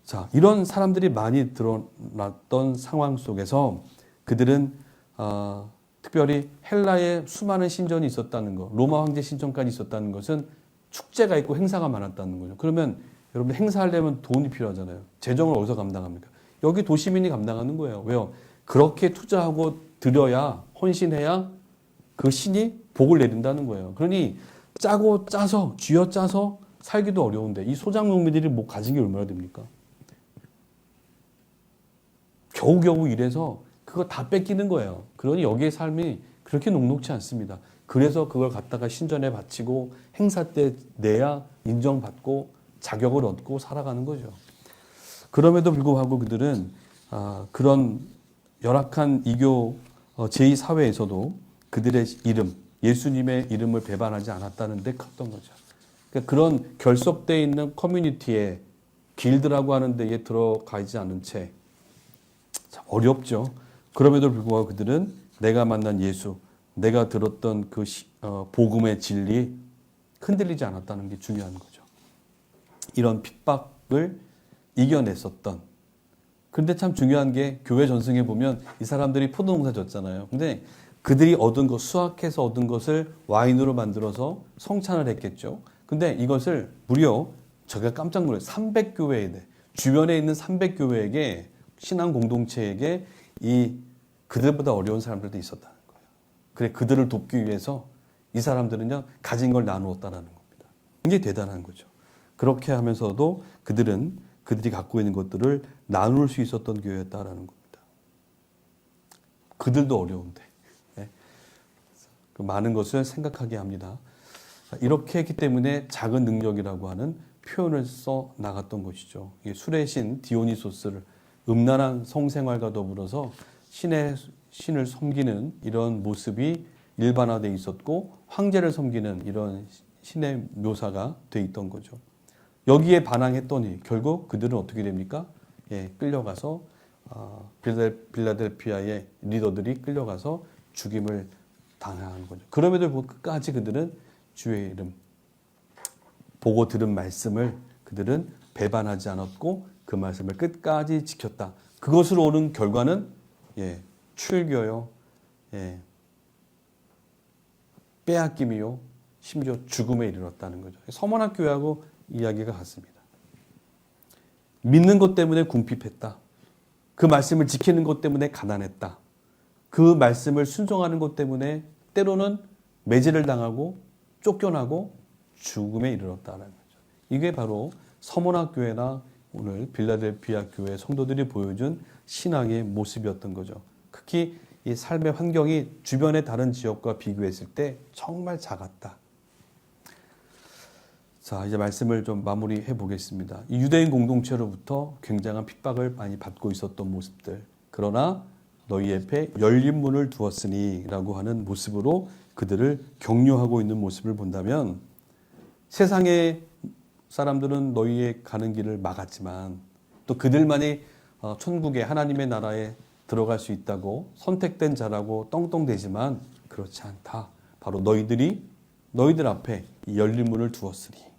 Speaker 1: 자, 이런 사람들이 많이 드러났던 상황 속에서 그들은 특별히 헬라에 수많은 신전이 있었다는 것, 로마 황제 신전까지 있었다는 것은 축제가 있고 행사가 많았다는 거죠. 그러면 여러분 행사하려면 돈이 필요하잖아요. 재정을 어디서 감당합니까? 여기 도시민이 감당하는 거예요. 왜요? 그렇게 투자하고 드려야 헌신해야 그 신이 복을 내린다는 거예요. 그러니 짜고 짜서 쥐어짜서 살기도 어려운데 이 소작농민들이 뭐 가진 게 얼마나 됩니까? 겨우겨우 일해서 그거 다 뺏기는 거예요. 그러니 여기의 삶이 그렇게 녹록지 않습니다. 그래서 그걸 갖다가 신전에 바치고 행사 때 내야 인정받고 자격을 얻고 살아가는 거죠. 그럼에도 불구하고 그들은 그런 열악한 이교 제2사회에서도 그들의 이름, 예수님의 이름을 배반하지 않았다는 데 컸던 거죠. 그러니까 그런 결속되어 있는 커뮤니티에 길드라고 하는 데에 들어가지 않은 채 참 어렵죠. 그럼에도 불구하고 그들은 내가 만난 예수, 내가 들었던 그 복음의 진리 흔들리지 않았다는 게 중요한 거죠. 이런 핍박을 이겨냈었던. 그런데 참 중요한 게 교회 전승에 보면 이 사람들이 포도농사 졌잖아요. 근데 그들이 얻은 것, 수확해서 얻은 것을 와인으로 만들어서 성찬을 했겠죠. 근데 이것을 무려 제가 깜짝 놀랐어요. 300교회에 주변에 있는 300교회에게 신앙 공동체에게 이 그들보다 어려운 사람들도 있었다는 거예요. 그래 그들을 돕기 위해서 이 사람들은요 가진 걸 나누었다는 겁니다. 이게 대단한 거죠. 그렇게 하면서도 그들이 갖고 있는 것들을 나눌 수 있었던 교회였다라는 겁니다. 그들도 어려운데 그 많은 것을 생각하게 합니다. 이렇게 했기 때문에 작은 능력이라고 하는 표현을 써 나갔던 것이죠. 술의 신 디오니소스를 음란한 성생활과 더불어서 신을 섬기는 이런 모습이 일반화되어 있었고 황제를 섬기는 이런 신의 묘사가 되어 있던 거죠. 여기에 반항했더니 결국 그들은 어떻게 됩니까? 끌려가서 빌라델피아의 리더들이 끌려가서 죽임을 당한 거죠. 그럼에도 불구하고 끝까지 그들은 주의 이름 보고 들은 말씀을 그들은 배반하지 않았고 그 말씀을 끝까지 지켰다. 그것으로 오는 결과는 출교요, 빼앗김이요, 심지어 죽음에 이르렀다는 거죠. 서머나 교회하고 이야기가 같습니다. 믿는 것 때문에 궁핍했다. 그 말씀을 지키는 것 때문에 가난했다. 그 말씀을 순종하는 것 때문에 때로는 매질을 당하고 쫓겨나고 죽음에 이르렀다는 거죠. 이게 바로 서머나 교회나 오늘 빌라델피아 교회 성도들이 보여준 신앙의 모습이었던 거죠. 특히 이 삶의 환경이 주변의 다른 지역과 비교했을 때 정말 작았다. 자, 이제 말씀을 좀 마무리해 보겠습니다. 이 유대인 공동체로부터 굉장한 핍박을 많이 받고 있었던 모습들. 그러나 너희 앞에 열린 문을 두었으니 라고 하는 모습으로 그들을 격려하고 있는 모습을 본다면 세상의 사람들은 너희의 가는 길을 막았지만 또 그들만이 천국에 하나님의 나라에 들어갈 수 있다고 선택된 자라고 떵떵대지만 그렇지 않다. 바로 너희들 앞에 이 열린 문을 두었으니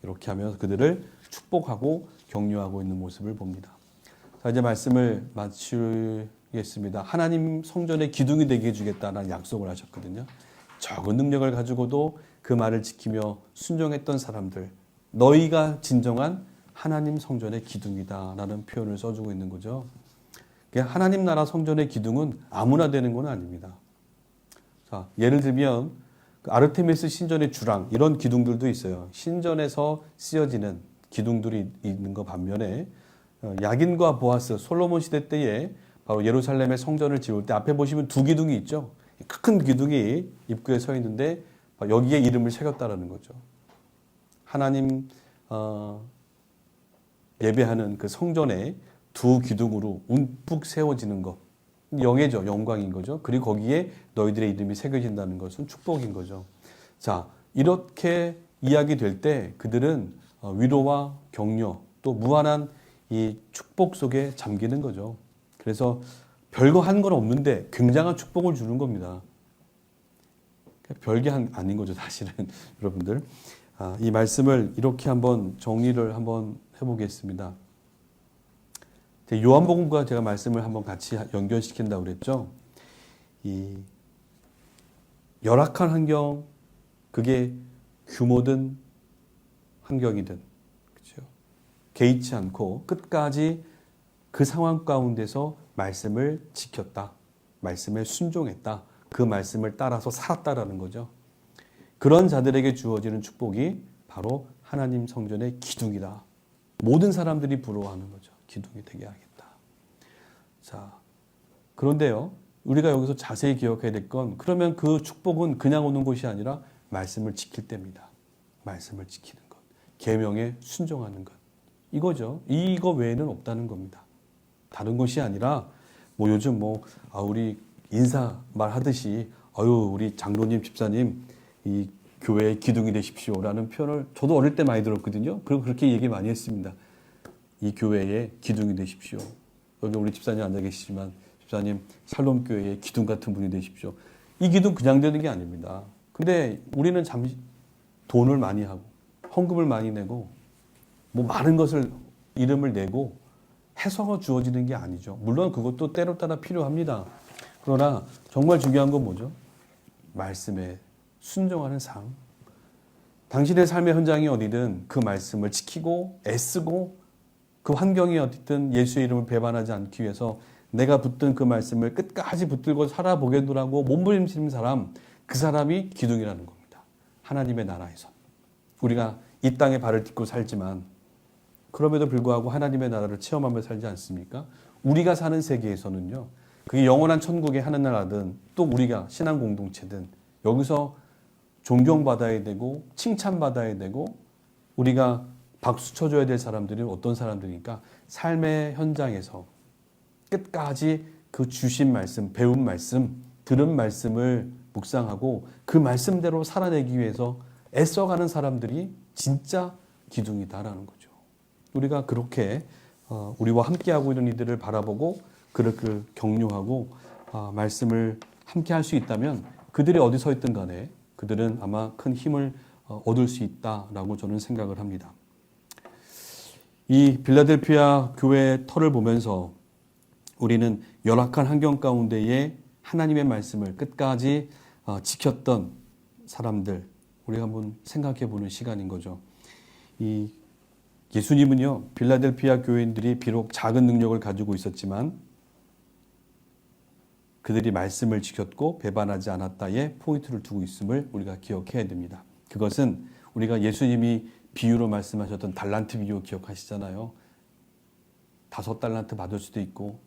Speaker 1: 이렇게 하면서 그들을 축복하고 격려하고 있는 모습을 봅니다. 자, 이제 말씀을 마치겠습니다. 하나님 성전의 기둥이 되게 해주겠다는 약속을 하셨거든요. 적은 능력을 가지고도 그 말을 지키며 순종했던 사람들, 너희가 진정한 하나님 성전의 기둥이다라는 표현을 써주고 있는 거죠. 하나님 나라 성전의 기둥은 아무나 되는 건 아닙니다. 자, 예를 들면 아르테미스 신전의 주랑 이런 기둥들도 있어요. 신전에서 쓰여지는 기둥들이 있는 것 반면에 야긴과 보아스 솔로몬 시대 때에 바로 예루살렘의 성전을 지을 때 앞에 보시면 두 기둥이 있죠. 큰 기둥이 입구에 서 있는데 여기에 이름을 새겼다라는 거죠. 하나님 예배하는 그 성전에 두 기둥으로 움푹 세워지는 것. 영예죠. 영광인 거죠. 그리고 거기에 너희들의 이름이 새겨진다는 것은 축복인 거죠. 자, 이렇게 이야기될 때 그들은 위로와 격려 또 무한한 이 축복 속에 잠기는 거죠. 그래서 별거 한 건 없는데 굉장한 축복을 주는 겁니다. 별게 아닌 거죠, 사실은. 여러분들. 이 말씀을 이렇게 한번 정리를 한번 해보겠습니다. 요한복음과 제가 말씀을 한번 같이 연결시킨다고 그랬죠. 이 열악한 환경, 그게 규모든 환경이든, 그렇죠? 개의치 않고 끝까지 그 상황 가운데서 말씀을 지켰다. 말씀에 순종했다. 그 말씀을 따라서 살았다라는 거죠. 그런 자들에게 주어지는 축복이 바로 하나님 성전의 기둥이다. 모든 사람들이 부러워하는 거죠. 기둥이 되게 하겠다. 자, 그런데요, 우리가 여기서 자세히 기억해야 될 건 그러면 그 축복은 그냥 오는 것이 아니라 말씀을 지킬 때입니다. 말씀을 지키는 것, 계명에 순종하는 것, 이거죠. 이거 외에는 없다는 겁니다. 다른 것이 아니라 요즘 우리 인사 말하듯이 우리 장로님 집사님 이 교회의 기둥이 되십시오라는 표현을 저도 어릴 때 많이 들었거든요. 그리고 그렇게 얘기 많이 했습니다. 이 교회의 기둥이 되십시오. 여기 우리 집사님 앉아 계시지만 집사님 샬롬교회의 기둥 같은 분이 되십시오. 이 기둥 그냥 되는 게 아닙니다. 근데 우리는 잠시 돈을 많이 하고 헌금을 많이 내고 많은 것을 이름을 내고 해서가 주어지는 게 아니죠. 물론 그것도 때로 따라 필요합니다. 그러나 정말 중요한 건 뭐죠? 말씀에 순종하는 삶. 당신의 삶의 현장이 어디든 그 말씀을 지키고 애쓰고 그 환경이 어디든 예수의 이름을 배반하지 않기 위해서 내가 붙든 그 말씀을 끝까지 붙들고 살아보겠노라고 몸부림치는 사람, 그 사람이 기둥이라는 겁니다. 하나님의 나라에서. 우리가 이 땅에 발을 딛고 살지만 그럼에도 불구하고 하나님의 나라를 체험하며 살지 않습니까? 우리가 사는 세계에서는요. 그게 영원한 천국의 하늘나라든 또 우리가 신앙 공동체든 여기서 존경받아야 되고 칭찬받아야 되고 우리가 박수 쳐줘야 될 사람들이 어떤 사람들이니까 삶의 현장에서 끝까지 그 주신 말씀, 배운 말씀, 들은 말씀을 묵상하고 그 말씀대로 살아내기 위해서 애써가는 사람들이 진짜 기둥이다라는 거죠. 우리가 그렇게 우리와 함께하고 있는 이들을 바라보고 그렇게 격려하고 말씀을 함께할 수 있다면 그들이 어디 서 있든 간에 그들은 아마 큰 힘을 얻을 수 있다라고 저는 생각을 합니다. 이 빌라델피아 교회의 터를 보면서 우리는 열악한 환경 가운데에 하나님의 말씀을 끝까지 지켰던 사람들, 우리가 한번 생각해 보는 시간인 거죠. 이 예수님은요, 빌라델피아 교인들이 비록 작은 능력을 가지고 있었지만 그들이 말씀을 지켰고 배반하지 않았다에 포인트를 두고 있음을 우리가 기억해야 됩니다. 그것은 우리가 예수님이 비유로 말씀하셨던 달란트 비유 기억하시잖아요. 5달란트 받을 수도 있고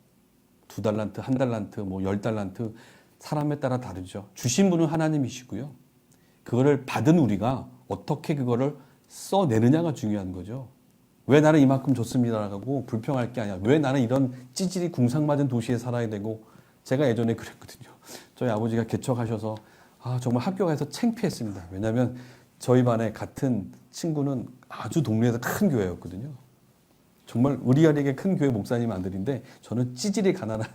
Speaker 1: 2달란트, 1달란트, 10달란트 사람에 따라 다르죠. 주신 분은 하나님이시고요. 그거를 받은 우리가 어떻게 그거를 써내느냐가 중요한 거죠. 왜 나는 이만큼 줬습니다라고 불평할 게 아니야. 왜 나는 이런 찌질이 궁상맞은 도시에 살아야 되고. 제가 예전에 그랬거든요. 저희 아버지가 개척하셔서 정말 학교 가서 창피했습니다. 왜냐하면 저희 반에 같은 친구는 아주 동네에서 큰 교회였거든요. 정말 의리아리게 큰 교회 목사님 아들인데 저는 찌질이 가난한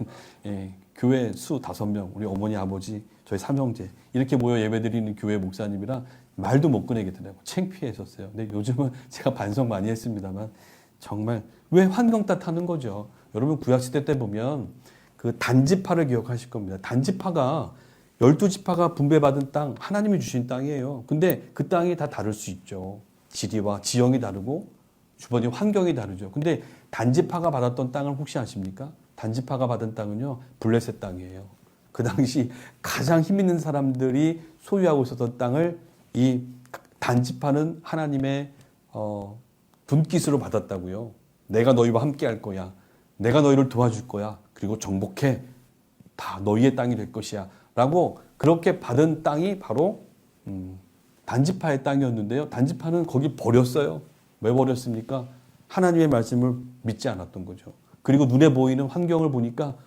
Speaker 1: 교회 수 5명, 우리 어머니 아버지 저희 3형제 이렇게 모여 예배드리는 교회 목사님이라 말도 못 꺼내겠더라고요. 창피했었어요. 근데 요즘은 제가 반성 많이 했습니다만 정말 왜 환경 탓하는 거죠. 여러분 구약시대 때 보면 그 단지파를 기억하실 겁니다. 단지파가 12지파가 분배받은 땅, 하나님이 주신 땅이에요. 근데 그 땅이 다 다를 수 있죠. 지리와 지형이 다르고 주변의 환경이 다르죠. 근데 단지파가 받았던 땅을 혹시 아십니까? 단지파가 받은 땅은요, 블레셋 땅이에요. 그 당시 가장 힘 있는 사람들이 소유하고 있었던 땅을 이 단지파는 하나님의 분깃으로 받았다고요. 내가 너희와 함께 할 거야. 내가 너희를 도와줄 거야. 그리고 정복해. 다 너희의 땅이 될 것이야. 라고 그렇게 받은 땅이 바로 단지파의 땅이었는데요. 단지파는 거기 버렸어요. 왜 버렸습니까? 하나님의 말씀을 믿지 않았던 거죠. 그리고 눈에 보이는 환경을 보니까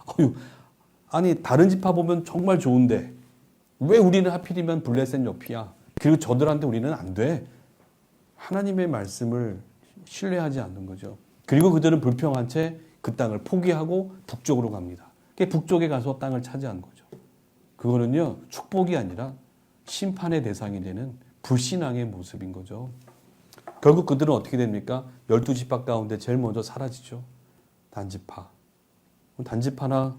Speaker 1: 아니 다른 지파 보면 정말 좋은데 왜 우리는 하필이면 블레셋 옆이야. 그리고 저들한테 우리는 안 돼. 하나님의 말씀을 신뢰하지 않는 거죠. 그리고 그들은 불평한 채 그 땅을 포기하고 북쪽으로 갑니다. 북쪽에 가서 땅을 차지한 거죠. 그거는요, 축복이 아니라 심판의 대상이 되는 불신앙의 모습인 거죠. 결국 그들은 어떻게 됩니까? 12지파 가운데 제일 먼저 사라지죠. 단지파. 단지파나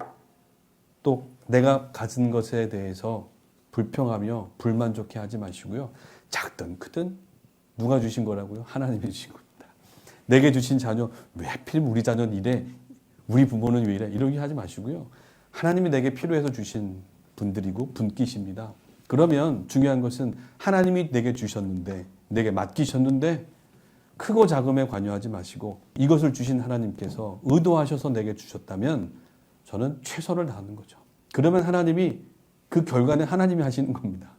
Speaker 1: 또 내가 가진 것에 대해서 불평하며 불만족해 하지 마시고요. 작든 크든 누가 주신 거라고요? 하나님이 주신 겁니다. 내게 주신 자녀, 왜 하필 우리 자녀는 이래? 우리 부모는 왜 이래? 이러게 하지 마시고요. 하나님이 내게 필요해서 주신 분들이고 분깃입니다. 그러면 중요한 것은 하나님이 내게 주셨는데, 내게 맡기셨는데 크고 작음에 관여하지 마시고 이것을 주신 하나님께서 의도하셔서 내게 주셨다면 저는 최선을 다하는 거죠. 그러면 하나님이 그 결과는 하나님이 하시는 겁니다.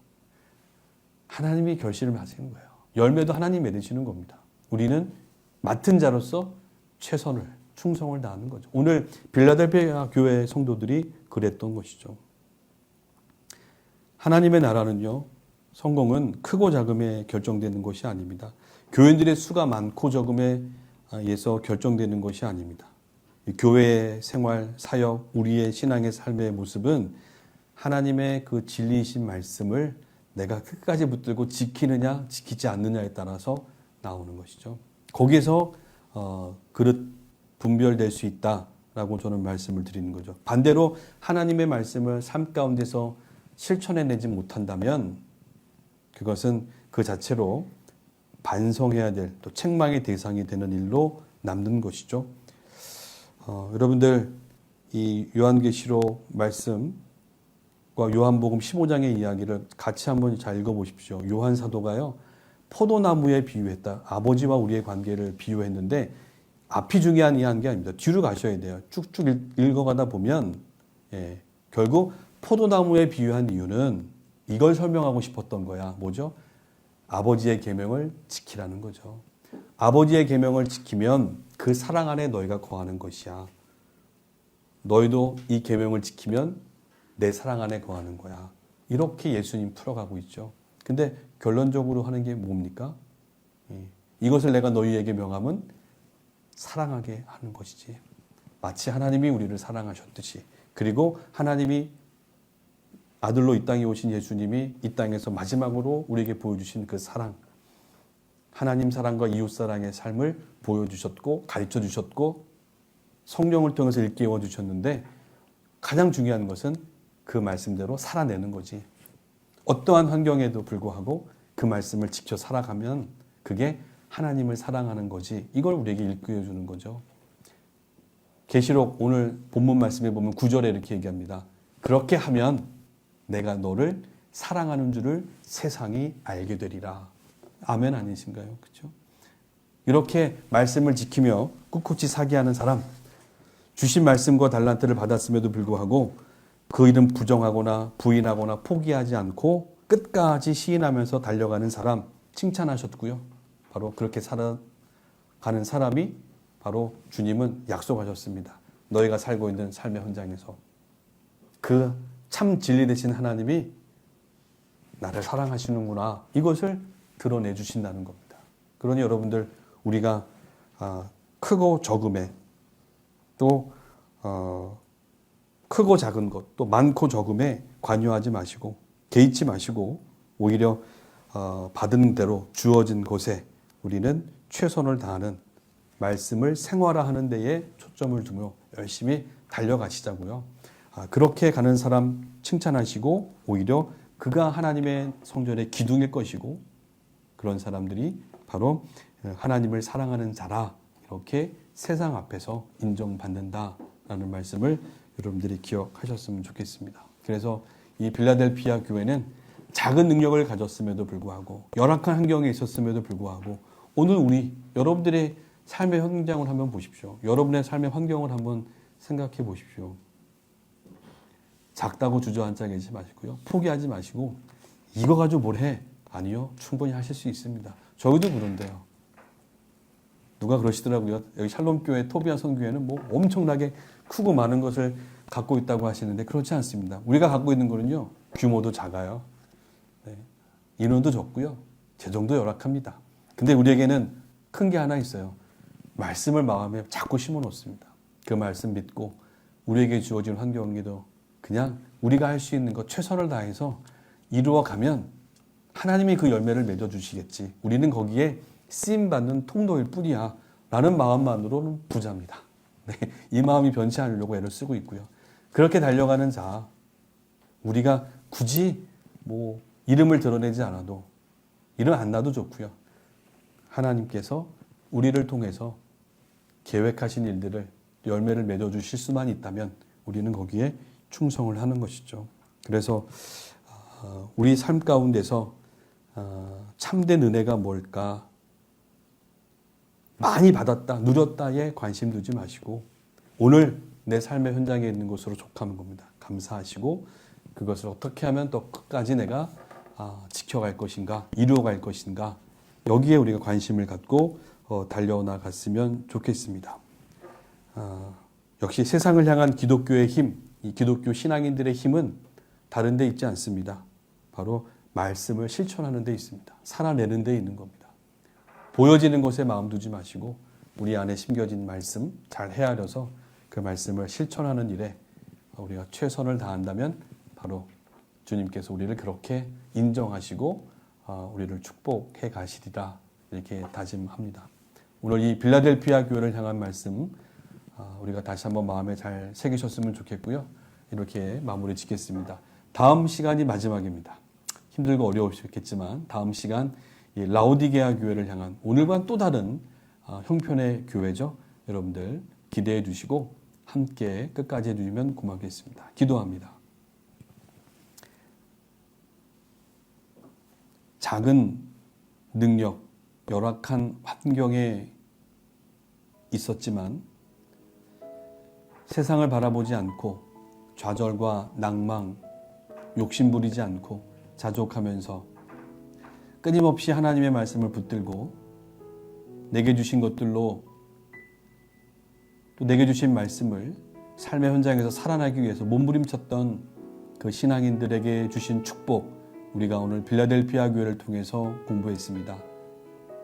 Speaker 1: 하나님이 결실을 하시는 거예요. 열매도 하나님이 맺으시는 겁니다. 우리는 맡은 자로서 최선을 충성을 다하는 거죠. 오늘 빌라델피아 교회 성도들이 그랬던 것이죠. 하나님의 나라는요, 성공은 크고 작음에 결정되는 것이 아닙니다. 교인들의 수가 많고 적음에 의해서 결정되는 것이 아닙니다. 교회의 생활, 사역, 우리의 신앙의 삶의 모습은 하나님의 그 진리이신 말씀을 내가 끝까지 붙들고 지키느냐 지키지 않느냐에 따라서 나오는 것이죠. 거기에서 그릇 분별될 수 있다라고 저는 말씀을 드리는 거죠. 반대로 하나님의 말씀을 삶 가운데서 실천해내지 못한다면 그것은 그 자체로 반성해야 될 또 책망의 대상이 되는 일로 남는 것이죠. 여러분들 이 요한계시록 말씀과 요한복음 15장의 이야기를 같이 한번 잘 읽어보십시오. 요한 사도가요, 포도나무에 비유했다. 아버지와 우리의 관계를 비유했는데 앞이 중요한 게 아닙니다. 뒤로 가셔야 돼요. 쭉쭉 읽어가다 보면 결국 포도나무에 비유한 이유는 이걸 설명하고 싶었던 거야. 뭐죠? 아버지의 계명을 지키라는 거죠. 아버지의 계명을 지키면 그 사랑 안에 너희가 거하는 것이야. 너희도 이 계명을 지키면 내 사랑 안에 거하는 거야. 이렇게 예수님 풀어가고 있죠. 근데 결론적으로 하는 게 뭡니까? 이것을 내가 너희에게 명함은 사랑하게 하는 것이지. 마치 하나님이 우리를 사랑하셨듯이. 그리고 하나님이 아들로 이 땅에 오신 예수님이 이 땅에서 마지막으로 우리에게 보여주신 그 사랑, 하나님 사랑과 이웃 사랑의 삶을 보여주셨고 가르쳐 주셨고 성령을 통해서 일깨워 주셨는데 가장 중요한 것은 그 말씀대로 살아내는 거지. 어떠한 환경에도 불구하고 그 말씀을 지켜 살아가면 그게 하나님을 사랑하는 거지. 이걸 우리에게 일깨워 주는 거죠. 계시록 오늘 본문 말씀에 보면 9절에 이렇게 얘기합니다. 그렇게 하면 내가 너를 사랑하는 줄을 세상이 알게 되리라. 아멘 아니신가요? 그렇죠? 이렇게 말씀을 지키며 꿋꿋이 사기하는 사람, 주신 말씀과 달란트를 받았음에도 불구하고 그 일은 부정하거나 부인하거나 포기하지 않고 끝까지 시인하면서 달려가는 사람 칭찬하셨고요. 바로 그렇게 살아가는 사람이 바로 주님은 약속하셨습니다. 너희가 살고 있는 삶의 현장에서 그 참 진리 되신 하나님이 나를 사랑하시는구나, 이것을 드러내 주신다는 겁니다. 그러니 여러분들, 우리가 크고 적음에 또 크고 작은 것, 또 많고 적음에 관여하지 마시고 개의치 마시고 오히려 받은 대로 주어진 곳에 우리는 최선을 다하는 말씀을 생활화하는 데에 초점을 두며 열심히 달려가시자고요. 그렇게 가는 사람 칭찬하시고 오히려 그가 하나님의 성전의 기둥일 것이고 그런 사람들이 바로 하나님을 사랑하는 자라, 이렇게 세상 앞에서 인정받는다라는 말씀을 여러분들이 기억하셨으면 좋겠습니다. 그래서 이 빌라델피아 교회는 작은 능력을 가졌음에도 불구하고 열악한 환경에 있었음에도 불구하고 오늘 여러분들의 삶의 현장을 한번 보십시오. 여러분의 삶의 환경을 한번 생각해 보십시오. 작다고 주저앉아 계시지 마시고요. 포기하지 마시고 이거 가지고 뭘 해? 아니요. 충분히 하실 수 있습니다. 저희도 그런데요. 누가 그러시더라고요. 여기 샬롬교회 토비아 선교회는 뭐 엄청나게 크고 많은 것을 갖고 있다고 하시는데 그렇지 않습니다. 우리가 갖고 있는 거는요. 규모도 작아요. 네. 인원도 적고요. 재정도 열악합니다. 근데 우리에게는 큰 게 하나 있어요. 말씀을 마음에 자꾸 심어 놓습니다. 그 말씀 믿고 우리에게 주어진 환경에도 그냥 우리가 할 수 있는 것 최선을 다해서 이루어가면 하나님이 그 열매를 맺어주시겠지. 우리는 거기에 쓰임받는 통로일 뿐이야 라는 마음만으로는 부자입니다. 네, 이 마음이 변치 않으려고 애를 쓰고 있고요. 그렇게 달려가는 자, 우리가 굳이 뭐 이름을 드러내지 않아도, 이름 안 나도 좋고요. 하나님께서 우리를 통해서 계획하신 일들을 열매를 맺어주실 수만 있다면 우리는 거기에 충성을 하는 것이죠. 그래서 우리 삶 가운데서 참된 은혜가 뭘까? 많이 받았다, 누렸다에 관심 두지 마시고 오늘 내 삶의 현장에 있는 것으로 족하는 겁니다. 감사하시고 그것을 어떻게 하면 또 끝까지 내가 지켜갈 것인가, 이루어갈 것인가, 여기에 우리가 관심을 갖고 달려나갔으면 좋겠습니다. 역시 세상을 향한 기독교의 힘, 이 기독교 신앙인들의 힘은 다른 데 있지 않습니다. 바로 말씀을 실천하는 데 있습니다. 살아내는 데 있는 겁니다. 보여지는 것에 마음 두지 마시고 우리 안에 심겨진 말씀 잘 헤아려서 그 말씀을 실천하는 일에 우리가 최선을 다한다면 바로 주님께서 우리를 그렇게 인정하시고 우리를 축복해 가시리라, 이렇게 다짐합니다. 오늘 이 빌라델피아 교회를 향한 말씀 우리가 다시 한번 마음에 잘 새기셨으면 좋겠고요. 이렇게 마무리 짓겠습니다. 다음 시간이 마지막입니다. 힘들고 어려우셨겠지만 다음 시간 이 라오디게아 교회를 향한 오늘과는 또 다른 형편의 교회죠. 여러분들 기대해 주시고 함께 끝까지 해주시면 고맙겠습니다. 기도합니다. 작은 능력, 열악한 환경에 있었지만 세상을 바라보지 않고 좌절과 낭망, 욕심 부리지 않고 자족하면서 끊임없이 하나님의 말씀을 붙들고 내게 주신 것들로 또 내게 주신 말씀을 삶의 현장에서 살아나기 위해서 몸부림쳤던 그 신앙인들에게 주신 축복, 우리가 오늘 빌라델피아 교회를 통해서 공부했습니다.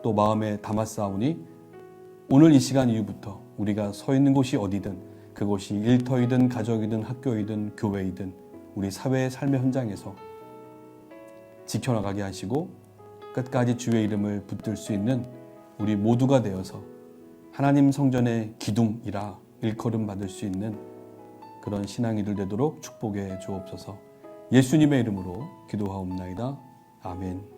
Speaker 1: 또 마음에 담았사오니 오늘 이 시간 이후부터 우리가 서 있는 곳이 어디든, 그곳이 일터이든 가정이든 학교이든 교회이든 우리 사회의 삶의 현장에서 지켜나가게 하시고 끝까지 주의 이름을 붙들 수 있는 우리 모두가 되어서 하나님 성전의 기둥이라 일컬음 받을 수 있는 그런 신앙이들 되도록 축복해 주옵소서. 예수님의 이름으로 기도하옵나이다. 아멘.